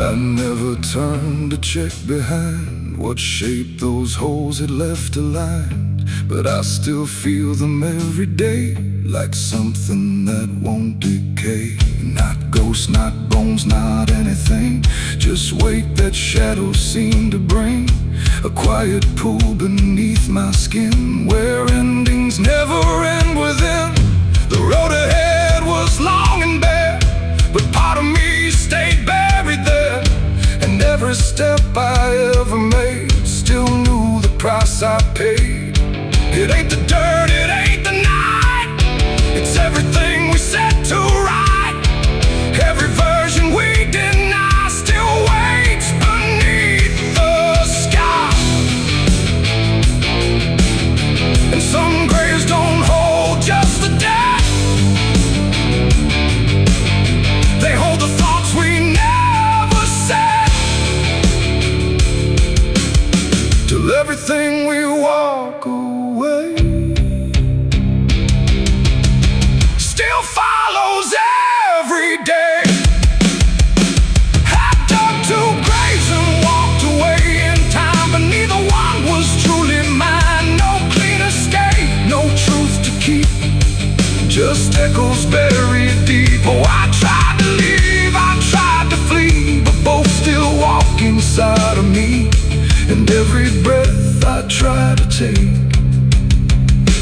Speaker 2: I never turned to check behind what shape those holes had left aligned, but I still feel them every day, like something that won't decay. Not ghosts, not bones, not anything, just weight that shadows seem to bring. A quiet pool beneath my skin, where endings never end within. The road ahead was long and bare, but part of me stayed buried there. And every step I ever made still knew the price I paid. It ain't the dirt, it ain't the night, it's everything we set to right. Every version we deny still waits beneath the sky. And some graves don't hold just the dead, they hold the thoughts we never said. Till everything we walk away still follows every day. I dug 2 graves and walked away in time, but neither one was truly mine. No clean escape, no truth to keep, just echoes buried deep. Oh, I tried to leave, I tried to flee, but both still walk inside of me. And every breath I try to take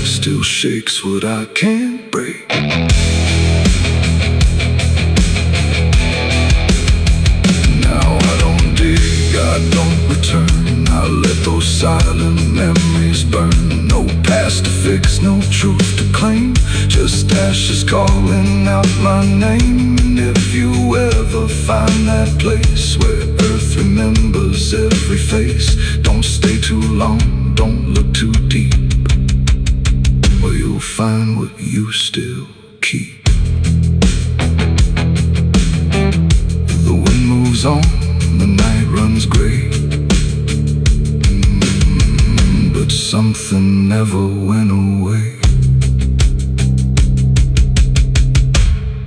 Speaker 2: still shakes what I can't break. Now I don't dig, I don't return, I let those silent memories burn. No past to fix, no truth to claim, just ashes calling out my name. And if you ever find that place where earth remembers every face, don't stay too long, don't look too deep, or you'll find what you still keep. The wind moves on, the night runs gray, but something never went away.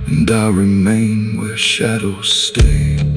Speaker 2: And I remain where shadows stay.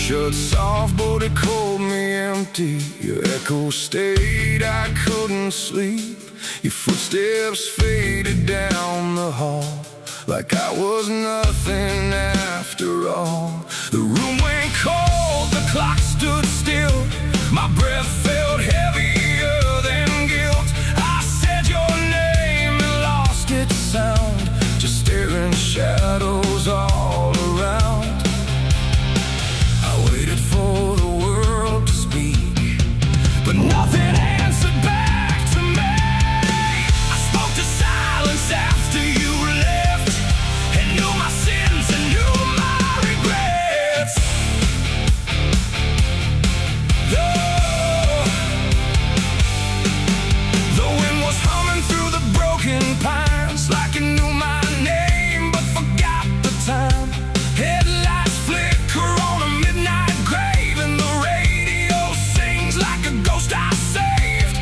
Speaker 2: shut soft, but it called me empty. Your echo stayed, I couldn't sleep. Your footsteps faded down the hall, like I was nothing after all. The room went cold, the clock stood still. My breath felt heavier than guilt. I said your name and lost its sound, just staring shadows all around. I waited for the world to speak, but nothing answered back to me. I spoke to silence after you left, and knew my sins and knew my regrets. The wind was humming through the broken pines, like it knew my name but forgot the time. Headlights flicker on a midnight grave, and the radio sings like a ghost I saved.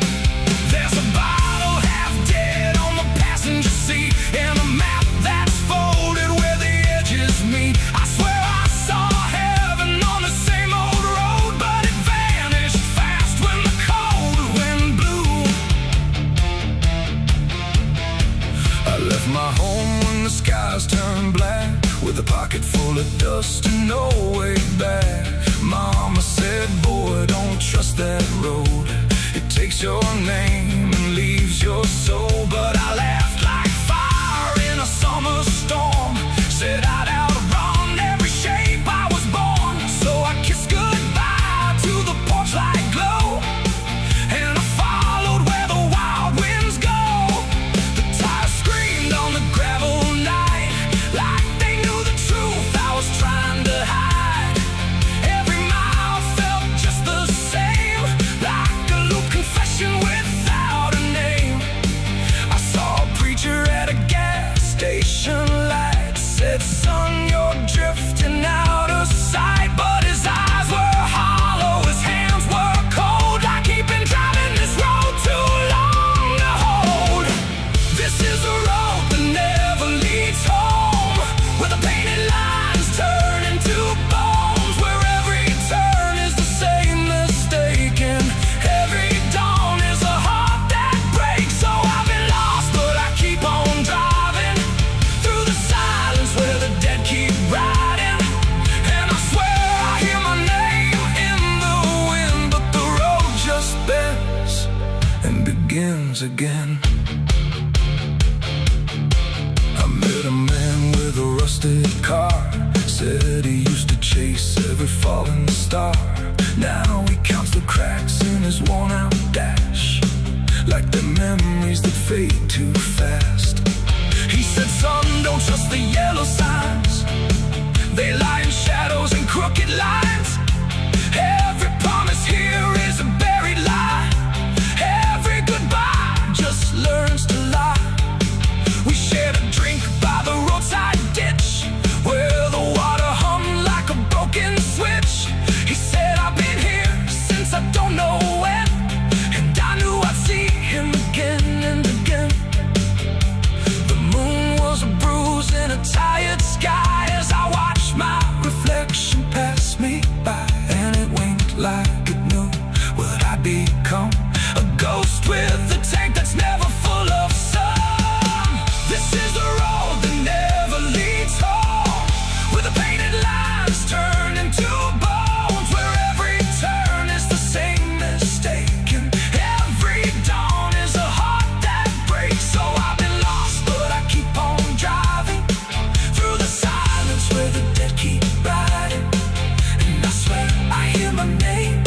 Speaker 2: There's a bottle half dead on the passenger seat, and a map that's folded where the edges meet. I swear I saw heaven on the same old road, but it vanished fast when the cold wind blew. I left my home when the skies turned black, with a pocket full of dust and no way back. Mama said, boy, don't trust that road. It takes your name and leaves your soul. But I laughed like fire in a summer storm, said I'd outrun every shape I was born. So I kissed goodbye to the porch light glow, and I followed where the wild winds go. The tires screamed on the gravel night, like they knew the truth I was trying to hide. Every mile felt just the same, like a loop confession without a name. I saw a preacher at a gas station light, said, son, you're drifting out of sight. But his eyes were hollow, his hands were cold, like he'd been driving this road too long to hold. This is a road that never leads home, where the painted lines turn into bones, where every turn is the same mistake, and every dawn is a heart that breaks. So I've been lost, but I keep on driving through the silence where the dead keep riding. And I swear I hear my name in the wind, but the road just bends and begins again. I met a man with a rusted car, said he used to chase every falling star. Now he counts the cracks in his worn-out dash, like the memories that fade too fast. He said, son, don't trust the yellow signs, they lie in shadows and crooked lines. Every promise here is a buried lie, every goodbye just learns to lie. We shared a drink by the roadside ditch, where the water hummed like a broken switch. He said, I've been here since I don't know when, and I knew I'd see him again and again. The moon was a bruise in a tired sky, as I watched my reflection pass me by, and it winked like it knew what I'd become, a ghost with a tank that's never full of sun. This is the road that never leads home, where the painted lines turn into bones, where every turn is the same mistake, and every dawn is a heart that breaks. So I've been lost, but I keep on driving through the silence where the dead keep riding. And I swear I hear my name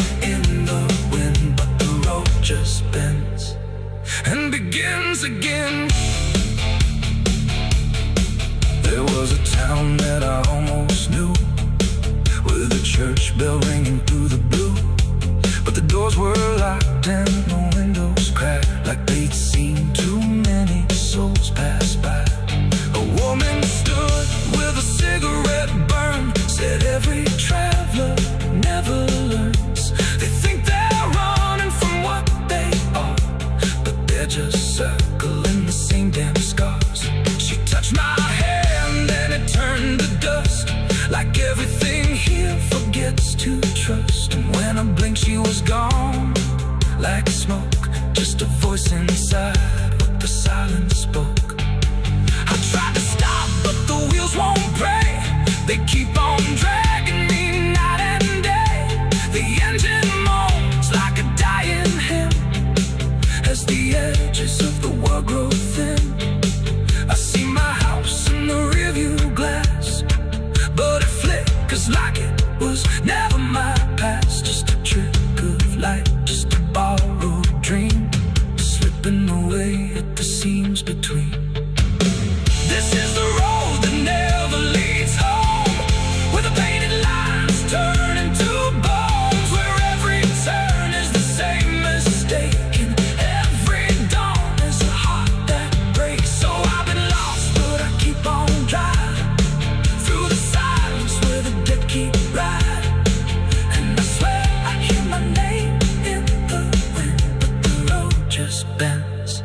Speaker 1: to trust. And when I blinked she was gone, like smoke, just a voice inside what the silence spoke. I tried to stop but the wheels won't pray. They keep on dragging me night and day. The engine moans like a dying hymn as the edges of the world grow thin. I see my house in the rearview glass, but it flickers like it was never my past. Just a trick of light, just a borrowed dream, slipping away at the seams between. This is the road that never leads home, where the painted lines turn into bones, where every turn is the same mistake, and every dawn is a heart that breaks. So I've been lost, but I keep on driving through the silence where the dead keep riding. And I swear I hear my name in the wind, but the road just bends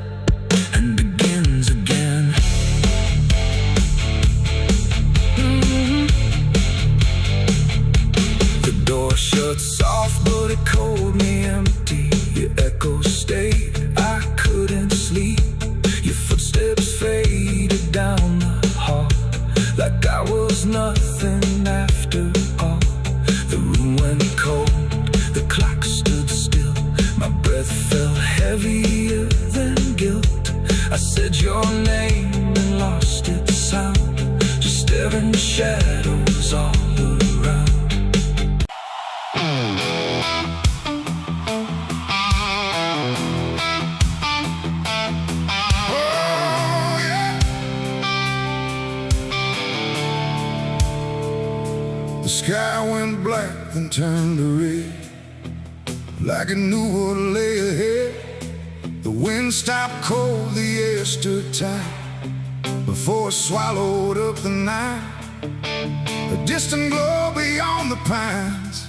Speaker 1: and begins again. The door shuts off, but it cold me empty. Your echo stayed, I couldn't sleep. Your footsteps faded down the hall, like I was nothing after all. The room went cold, the clock stood still. My breath felt heavier than guilt. I said your name and lost its sound, just staring shadows all around.
Speaker 2: Oh, yeah. The sky went black then turned to red, like it knew what lay ahead. The wind stopped cold, the air stood tight before it swallowed up the night. A distant glow beyond the pines,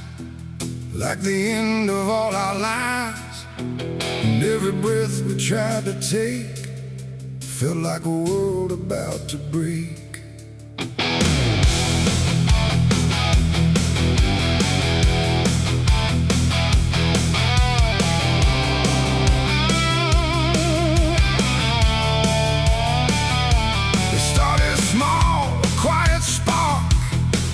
Speaker 2: like the end of all our lives. And every breath we tried to take felt like a world about to break.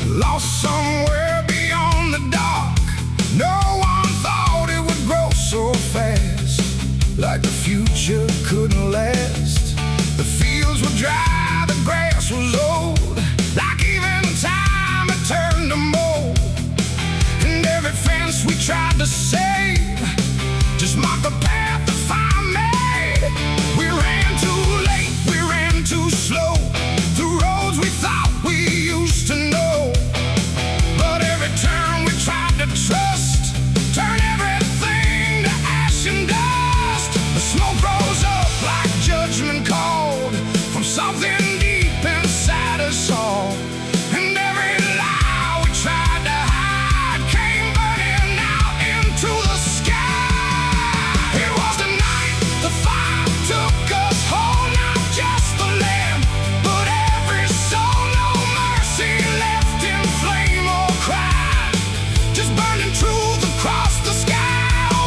Speaker 2: Lost somewhere beyond the dark. No one thought it would grow so fast, like the future couldn't last. The fields were dry, the grass was old, like even time had turned to mold. And every fence we tried to save just marked the path the fire made. We ran too late, we ran too slow, through roads we thought we used to know. Turn we tried to trust, turn everything to ash and dust. The smoke rose up like judgment called from something deep inside us all. And every lie we tried to hide came burning out into the sky. It was the night the fire took us whole, not just the land, but every soul. No mercy left in flame or cry, just burning truth across the sky.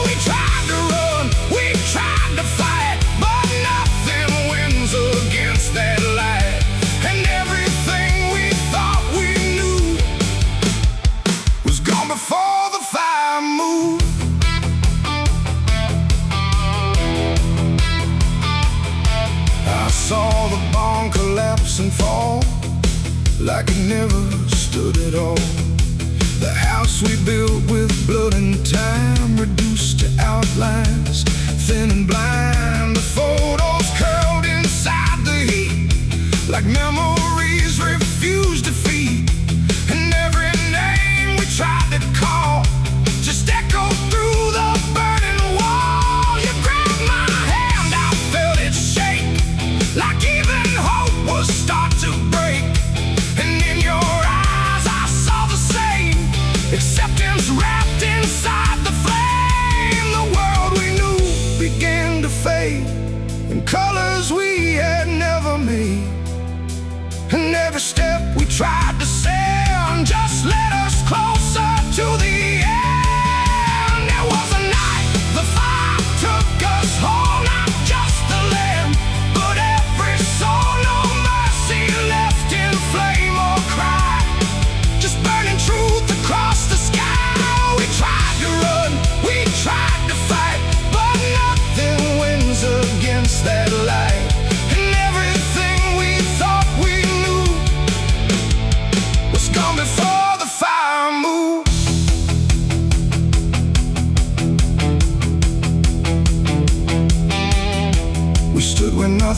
Speaker 2: We tried to run, we tried to fight, but nothing wins against that light. And everything we thought we knew was gone before the fire moved. I saw the barn collapse and fall, like it never stood at all. The house we built with blood and time, reduced to outlines, thin and blind. The photos curled inside the heat, like memories refused defeat. And every name we tried to call just echoed through the burning wall. You grabbed my hand, I felt it shake, like even hope was start to break. And in your eyes I saw the same acceptance wrapped inside the flame. The world we knew began to fade in colors we had never made. And every step we tried to send just led us closer to the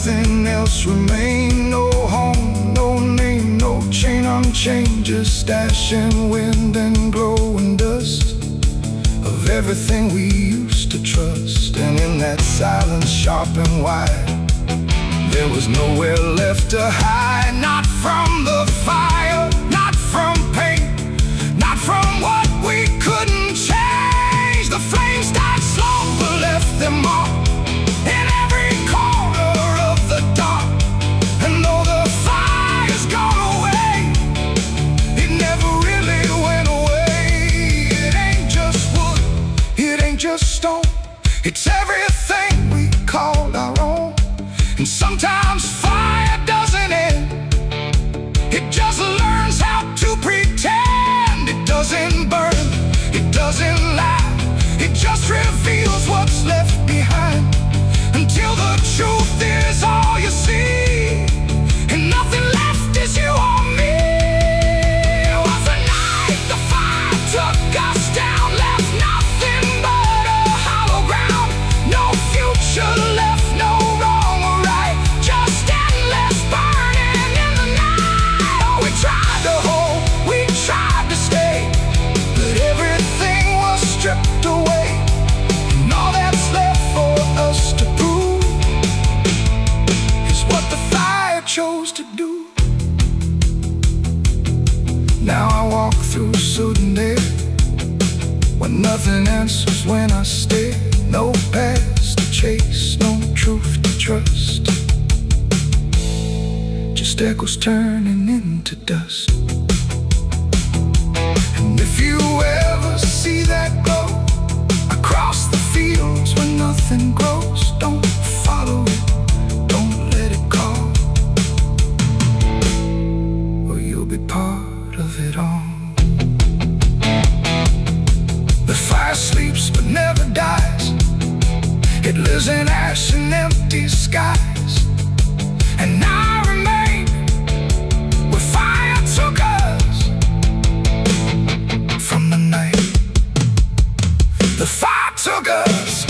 Speaker 2: nothing else remained. No home, no name, no chain unchained, just stashing wind and glowing dust of everything we used to trust. And in that silence, sharp and wide, there was nowhere left to hide. Not from the fire, not from pain, not from what we couldn't change. The flames died slow but left their mark in every corner of the dark. And though the fire's gone away, it never really went away. It ain't just wood, it ain't just stone, it's everything we called our own. And sometimes fire doesn't end, it just learns how to pretend. It doesn't burn, it doesn't lie, it just reveals what's left behind, until the truth is all you see, and nothing left is you or me. It was a night the fire took us down, left nothing but a hollow ground. No future left, no wrong or right, just endless burning in the night. Oh, we tried to hold, we tried to stay, but everything was stripped away. And all that's left for us to prove is what the fire chose to do. Now I walk through sudden air, when nothing answers when I stare. No past to chase, no truth to trust, just echoes turning into dust. And if you ever see that glow across the fields where nothing grows, don't follow it, don't let it call, or you'll be part of it all. The fire sleeps but never dies, it lives in ash and empty skies. And I remain where fire took us from the night the fire took us.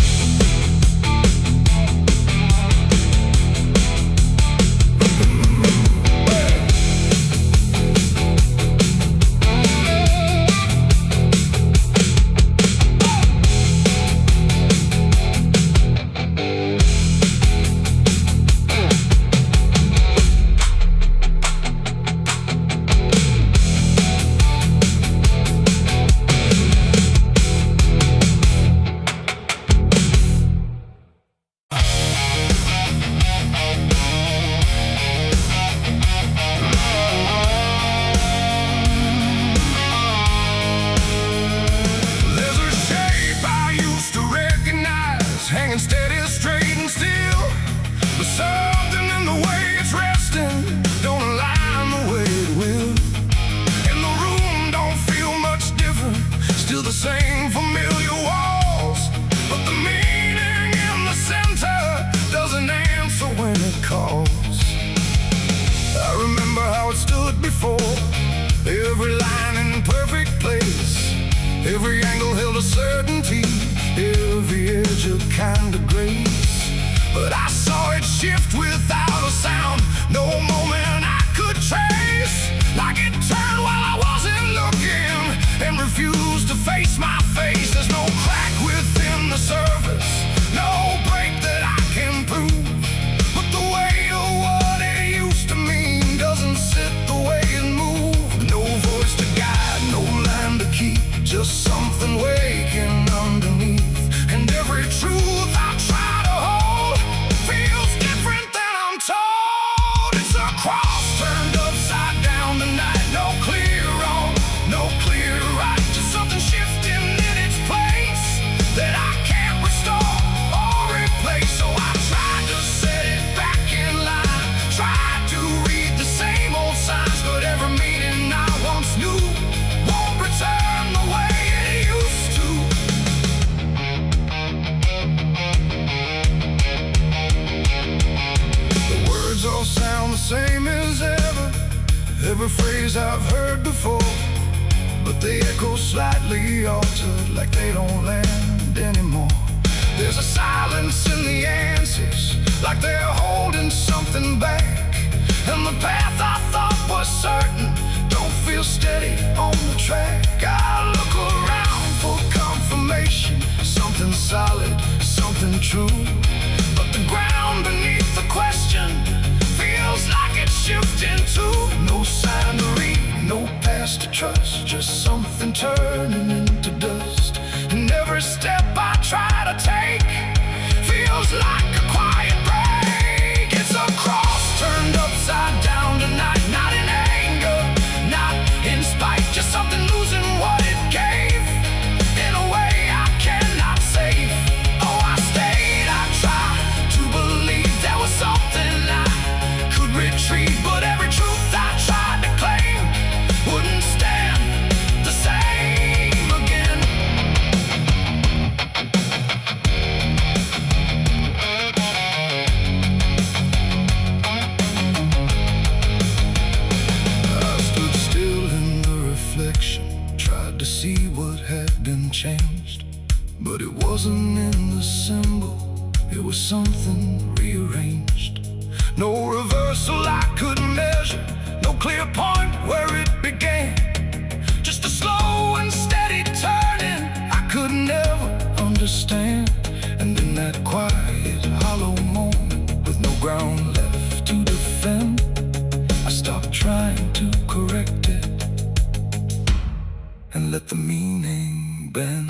Speaker 2: Hanging steady, straight and still, but something in the way it's resting don't align the way it will. And the room don't feel much different, still the same familiar walls, but the meaning in the center doesn't answer when it calls. I remember how it stood before, every line in perfect place, every angle held a certainty, every edge a kind of grace. But I saw it shift without a sound, no moment I could trace, like it turned while I wasn't looking and refused to face my face. There's no crack within the surface, no break that I can prove, but the weight of what it used to mean doesn't sit the way it moved. No voice to guide, no line to keep, just something waking underneath. And every truth I try to hold feels different than I'm told. It's a cross turned upside down tonight, no clear wrong, no clear right, just something shifting in its place that I can't restore or replace. So I tried to set it back in line, tried to read the same old signs, but every meaning I once knew won't return the way it used to. The words all sound the same as ever, every phrase I've heard before, but they echo slightly altered, like they don't land anymore. There's a silence in the answers, like they're holding path I thought was certain don't feel steady on the track. I look around for confirmation, something solid, something true. But the ground beneath the question feels like it's shifting too. No sign to read, no past to trust, just something turning into dust. And every step I try to take feels like a quiet break. It's a cross turned upside down tonight, not in anger, not in spite, just something losing what it gave in a way I cannot save. Oh, I stayed, I tried to believe there was something I could retrieve, but every truth I tried to claim wouldn't stand the same again. I stood still in the reflection, tried to see what had been changed, but it wasn't in the symbol, it was something rearranged. No reversal I could measure, no clear point where it began, just a slow and steady turning I could never understand. And in that quiet, hollow moment, with no ground left to defend, I stopped trying to correct it and let the meaning bend.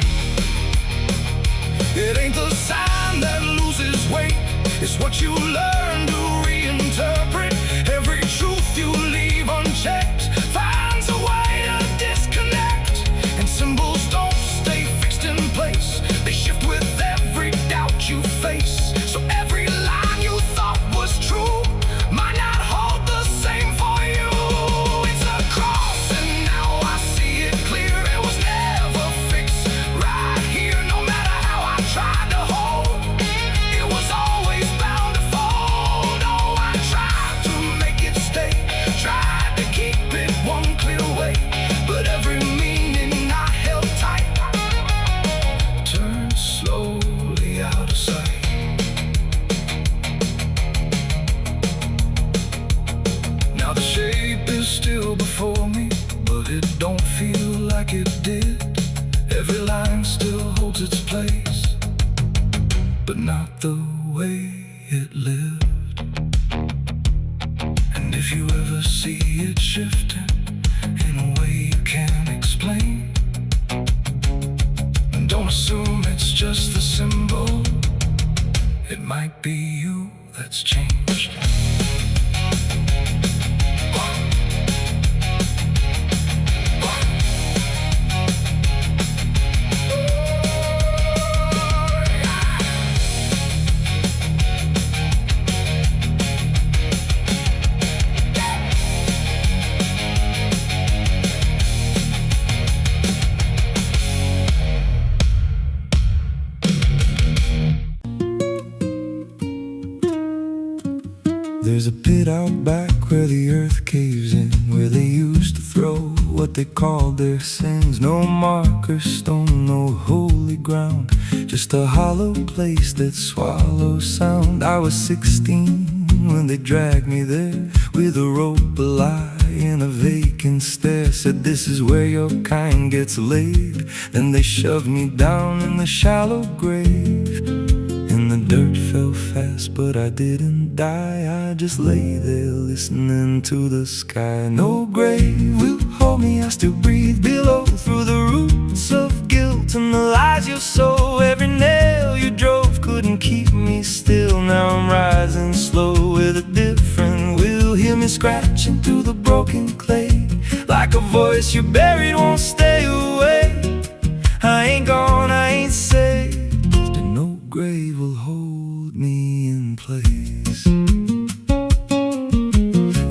Speaker 2: It ain't the sign that loses weight, it's what you learn to reinterpret. Every truth you leave unchecked finds a way to disconnect. And symbols don't stay fixed in place, they shift with every doubt you face. So every line you thought was true might not hold the same for you. It's a cross and now I see it clear, it was never fixed right here. No matter how I tried to hold, it was always bound to fold. Oh, I tried to make it stay, tried to keep it one clear way, but every meaning I held tight turned slowly out of sight. Now the shape is still before me, but it don't feel like it did. Every line still holds its place, but not the way it lived. And if you ever see it shifting in a way you can't explain, don't assume it's just the symbol, it might be you that's changed.
Speaker 1: There's a pit out back where the earth caves in, where they used to throw what they called their sins. No marker stone, no holy ground, just a hollow place that swallows sound. I was 16 when they dragged me there, with a rope, a lie, and a vacant stare. Said this is where your kind gets laid. Then they shoved me down in the shallow grave, and the dirt fell fast, but I didn't die. I just lay there listening to the sky. No grave will hold me, I still breathe below, through the roots of guilt and the lies you sow. Every nail you drove couldn't keep me still. Now I'm rising slow with a different will. Hear me scratching through the broken clay, like a voice you buried won't stay away. I ain't gone, I ain't saved, and no grave will hold me in place.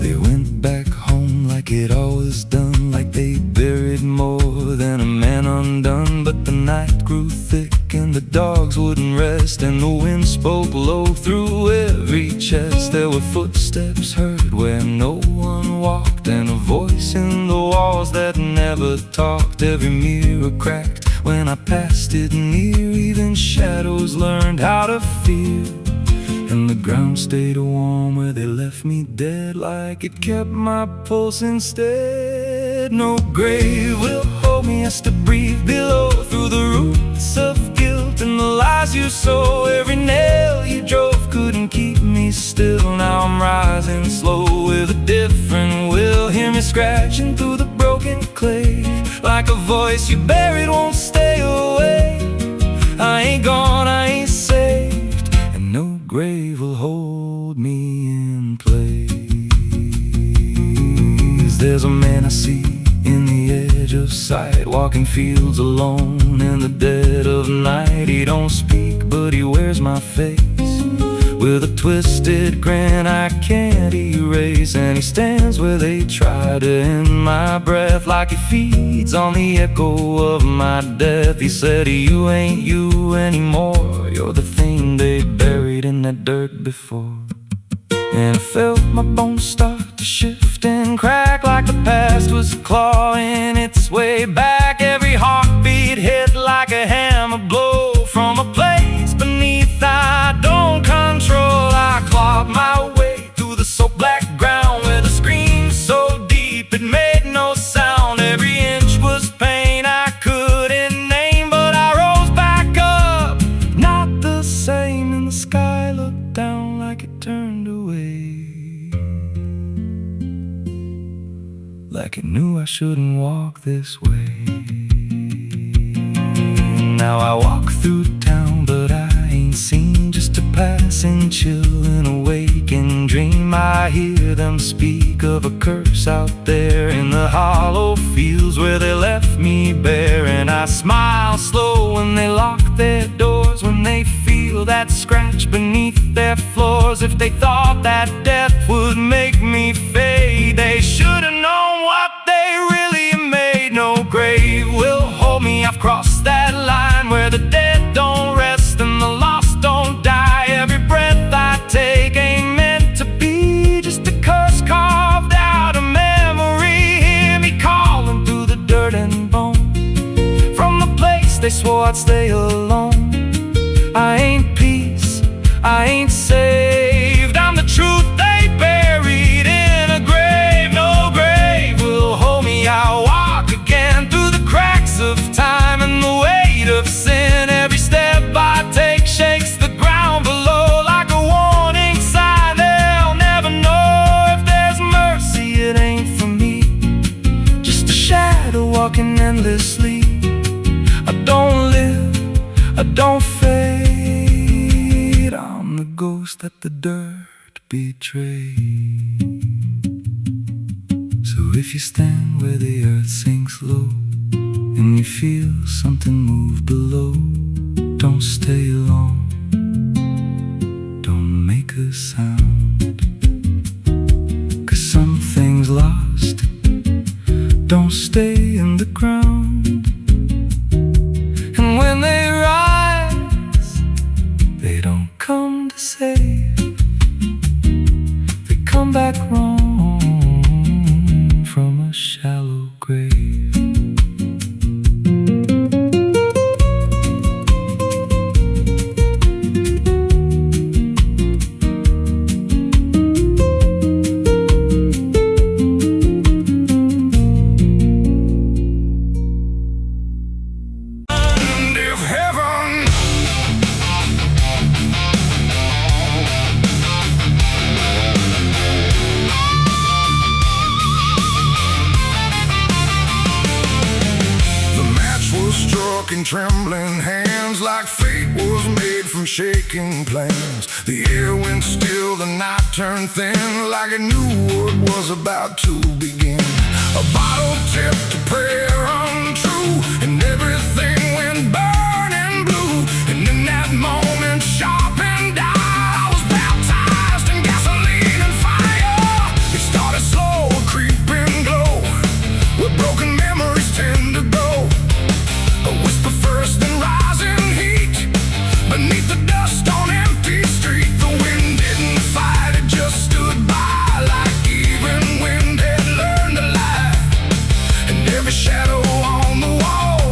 Speaker 1: They went back home like it always done, like they buried more than a man undone. But the night grew thick and the dogs wouldn't rest, and the wind spoke low through every chest. There were footsteps heard where no one walked, and a voice in the walls that never talked. Every mirror cracked when I passed it near, even shadows learned how to fear. and the ground stayed warm where they left me dead, like it kept my pulse instead. No grave will hold me, I still breathe below, through the roots of guilt and the lies you sow. Every nail you drove couldn't keep me still. Now I'm rising slow with a different will. Hear me scratching through the broken clay, like a voice you buried won't stay away. I ain't gone, I ain't saved, and no grave will hold me in place. There's a man I see in the edge of sight, walking fields alone in the dead of night. He don't speak, but he wears my face with a twisted grin I can't erase. And he stands where they try to end my breath, like he feeds on the echo of my death. He said, you ain't you anymore, you're the thing they buried in that dirt before. And I felt my bones start to shift and crack, like the past was clawing its way back. Every heartbeat hit like a hammer blow from a place beneath I don't control. I clawed my way through the soaked black ground with a scream so deep it made no sound. Every inch was pain I couldn't name, but I rose back up, not the same. And the sky looked down like it turned away, like it knew I shouldn't walk this way. Now I walk through town, but I ain't seen, just a passing chill and a waking dream. I hear them speak of a curse out there in the hollow fields where they left me bare. And I smile slow when they lock their doors, when they feel that scratch beneath their floors. If they thought that death would make me fade, they should have known what they really made. No grave will hold me, I've crossed that line where the dead don't rest and the lost don't die. Every breath I take ain't meant to be, just a curse carved out of memory. Hear me calling through the dirt and bone, from the place they swore I'd stay alone. I ain't peace, I ain't saved, I'm the truth they buried in a grave. No grave will hold me, I'll walk again through the cracks of time and the weight of sin. Every step I take shakes the ground below like a warning sign. They'll never know if there's mercy, it ain't for me, just a shadow walking endlessly. I don't live, I don't fade, I'm the ghost that the dirt betrayed. So if you stand where the earth sinks low and you feel something move below, don't stay long, don't make a sound, 'cause something's lost, don't stay in the ground. And when they rise, they don't come to save, they come back wrong from a shallow grave.
Speaker 2: In trembling hands, like fate was made from shaking plans. The air went still, the night turned thin, like it knew what was about to begin. A bottle tipped, a prayer untrue, and everything went burning blue. And in that moment, sharp and dire, I was baptized in gasoline and fire. It started slow, a creeping glow, where broken memories tend to go. A whisper first, then rising heat beneath the dust on empty street. The wind didn't fight, it just stood by, like even wind had learned to lie. And every shadow on the wall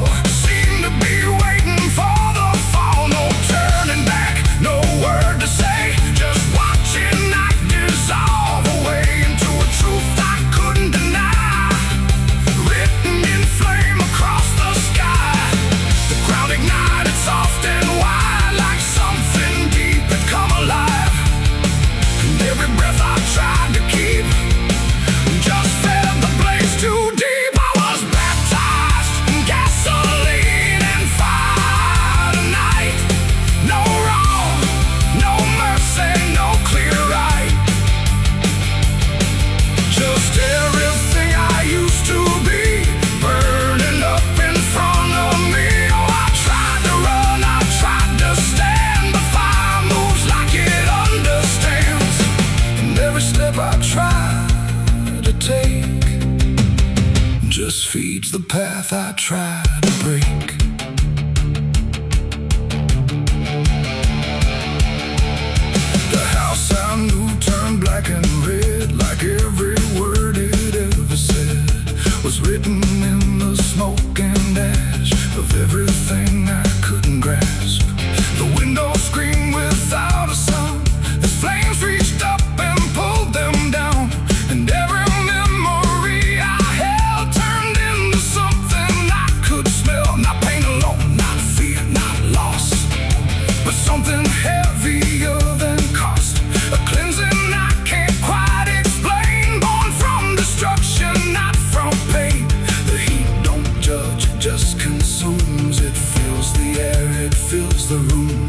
Speaker 2: world ignited soft and wide, like something deep had come alive. And every breath I tried to keep just fed the blaze too deep. I was baptized in gasoline and fire tonight. No wrong, no mercy, no clear right. Just everything I used to be burning up in front of me. Oh, I tried to run, I tried to stand, but fire moves like it understands. And every step I try to take just feeds the path I try to break. The house I knew turned black and red, like every word it ever said was written in the smoke and ash of everything I couldn't grasp. The window screamed without a sound as flames reached up and pulled them down. And every memory I held turned into something I could smell. Not pain alone, not fear, not loss, but something heavier than cost. A cleansing I can't quite explain, born from destruction, not from pain. The heat don't judge, it just consumes. It fills the air, it fills the room.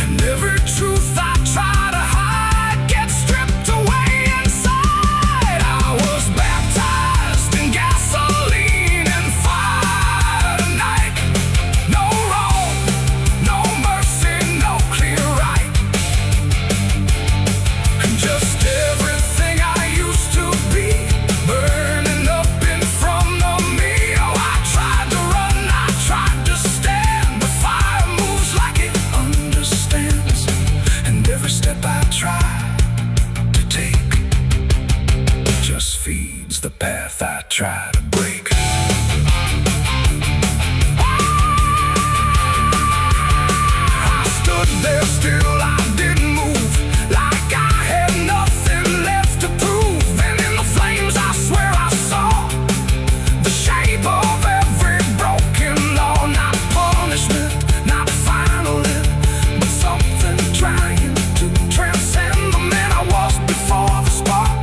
Speaker 2: And every truth I try to hide gets stripped away inside. I was baptized in gasoline and fire tonight. No wrong, no mercy, no clear right. And just everything I used to be burning up in front of me. Oh, I tried to run, I tried to stand, but fire moves like it understands. And every step I try to take just feeds the path I try to break. I stood there still, I didn't move, like I had nothing left to prove. And in the flames I swear I saw the shape of every broken law. Not punishment, not final end, but something trying to transcend the man I was before the spark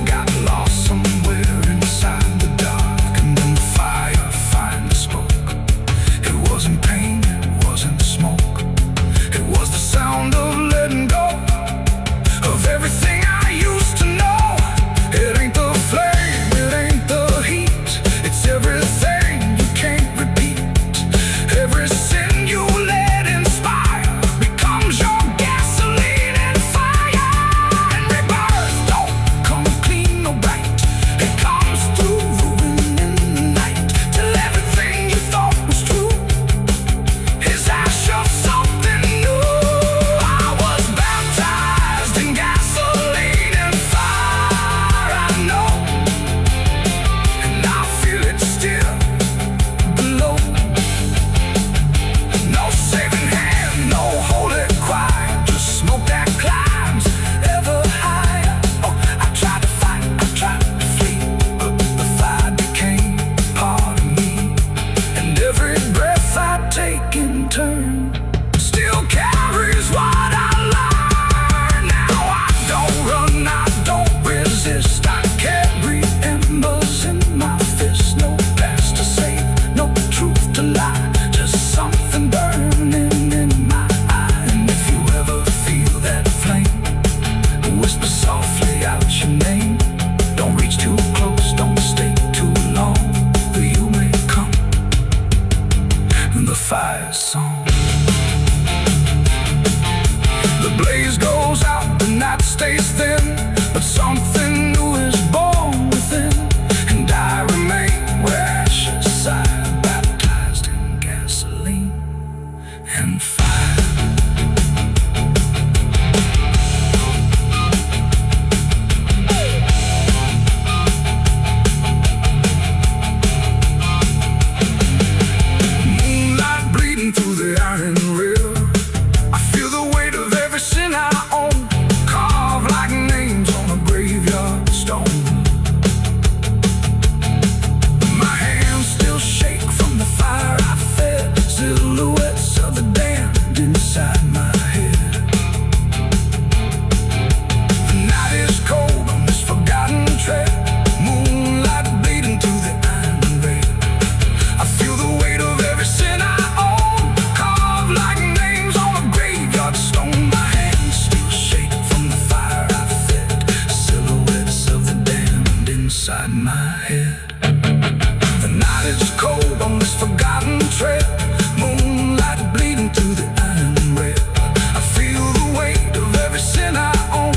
Speaker 2: got lost somewhere inside the dark. And then the fire finally spoke. It wasn't pain, it wasn't smoke, it was the sound of letting go of everything I used to know. It ain't the flame, it ain't the heat, it's everything you can't repeat. Every sin you let inspire becomes your gasoline and fire. And rebirth don't come clean or bright, it comes through ruin in the night, till everything you thought was true is ash of something new. I was baptized in gasoline and fire, I know, and I feel it still below. No saving hand, no holy choir, just smoke that climbs ever higher. Oh, I tried to fight, I tried to flee, but the fire became part of me. And every breath I take in turn still carries what I learned. Now I don't run, I don't resist, I carry embers in my fist. No past to save, no truth to lie, just something burning in my eye. And if you ever feel that flame, whisper softly out your name. Don't reach too close, don't stay too long, or you may come in the fire song. The blaze goes out, the night stays thin, but something new is born within. And I remain where ashes sigh, baptized in gasoline and fire. Moonlight bleeding through the iron rail, I feel the weight of every sin I own, carved like names on a graveyard stone. My hands still shake from the fire I fed, silver silhouettes of the damned inside my head. The night is cold on this forgotten trail, moonlight bleeding through the iron veil. I feel the weight of every sin I own, carved like names on a graveyard stone. My hands still shake from the fire I fed, silhouettes of the damned inside my head. The night is cold on this forgotten trail, moonlight bleeding through the iron rail. I feel the weight of every sin I own,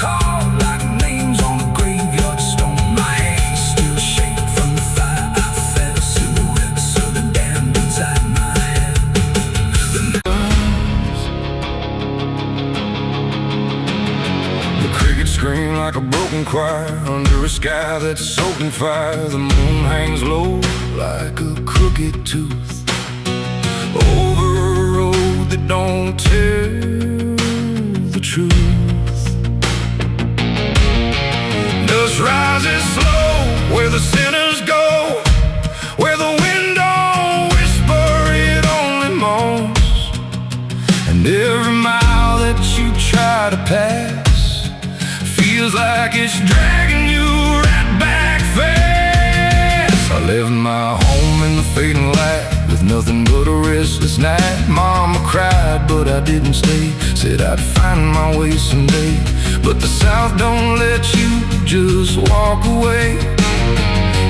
Speaker 2: carved like names on a graveyard stone. My hands still shake from the fire I fed, silhouettes of the damned inside my head. The crickets scream like a broken choir under a sky that's soaked in fire. The moon hangs low like a crooked tooth over a road that don't tell the truth. Dust rises slow where the sinners go, where the wind don't whisper, it only moans. And every mile that you try to pass feels like it's dragging you right back fast. I left my home in the fading light with nothing but a restless night. Mama cried, but I didn't stay. Said I'd find my way someday. But the South don't let you just walk away.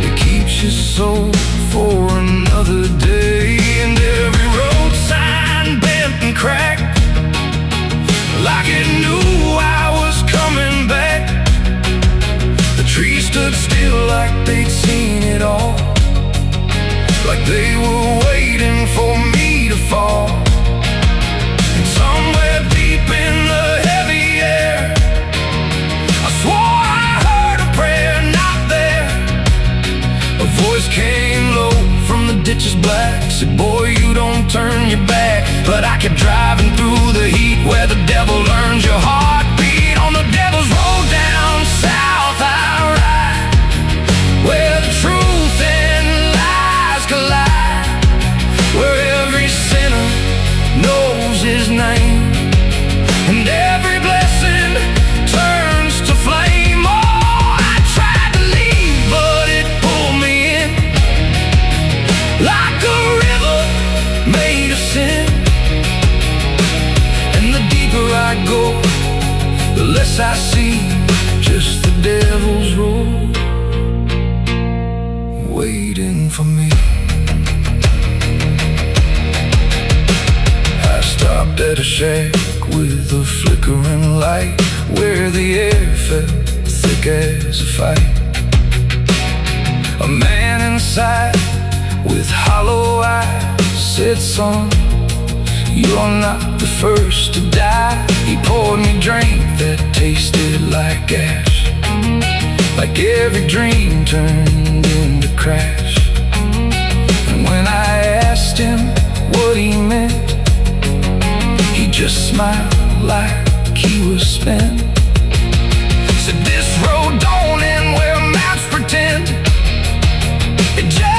Speaker 2: It keeps you sold for another day. And every road sign bent and cracked, like it knew I was coming back. The trees stood still like they'd seen it all, like they were waiting for me to fall. And somewhere deep in the heavy air, I swore I heard a prayer not there. A voice came low from the ditches black, said, boy, you don't turn your back. But I kept driving through the heat where the devil learns your heartbeat. On the devil's road down south I ride, where the truth and lies collide, where every sinner knows his name, and every blessing turns to flame. Oh, I tried to leave, but it pulled me in, like a river made of sin. And the deeper I go, the less I see, just the devil's road waiting for me. I stopped at a shack with a flickering light, where the air felt thick as a fight. A man inside with hollow eyes said, son, you're not the first to die. He poured me a drink that tasted like ash, like every dream turned into crash. And when I asked him what he meant, he just smiled like he was spent. Said, this road don't end where maps pretend, it just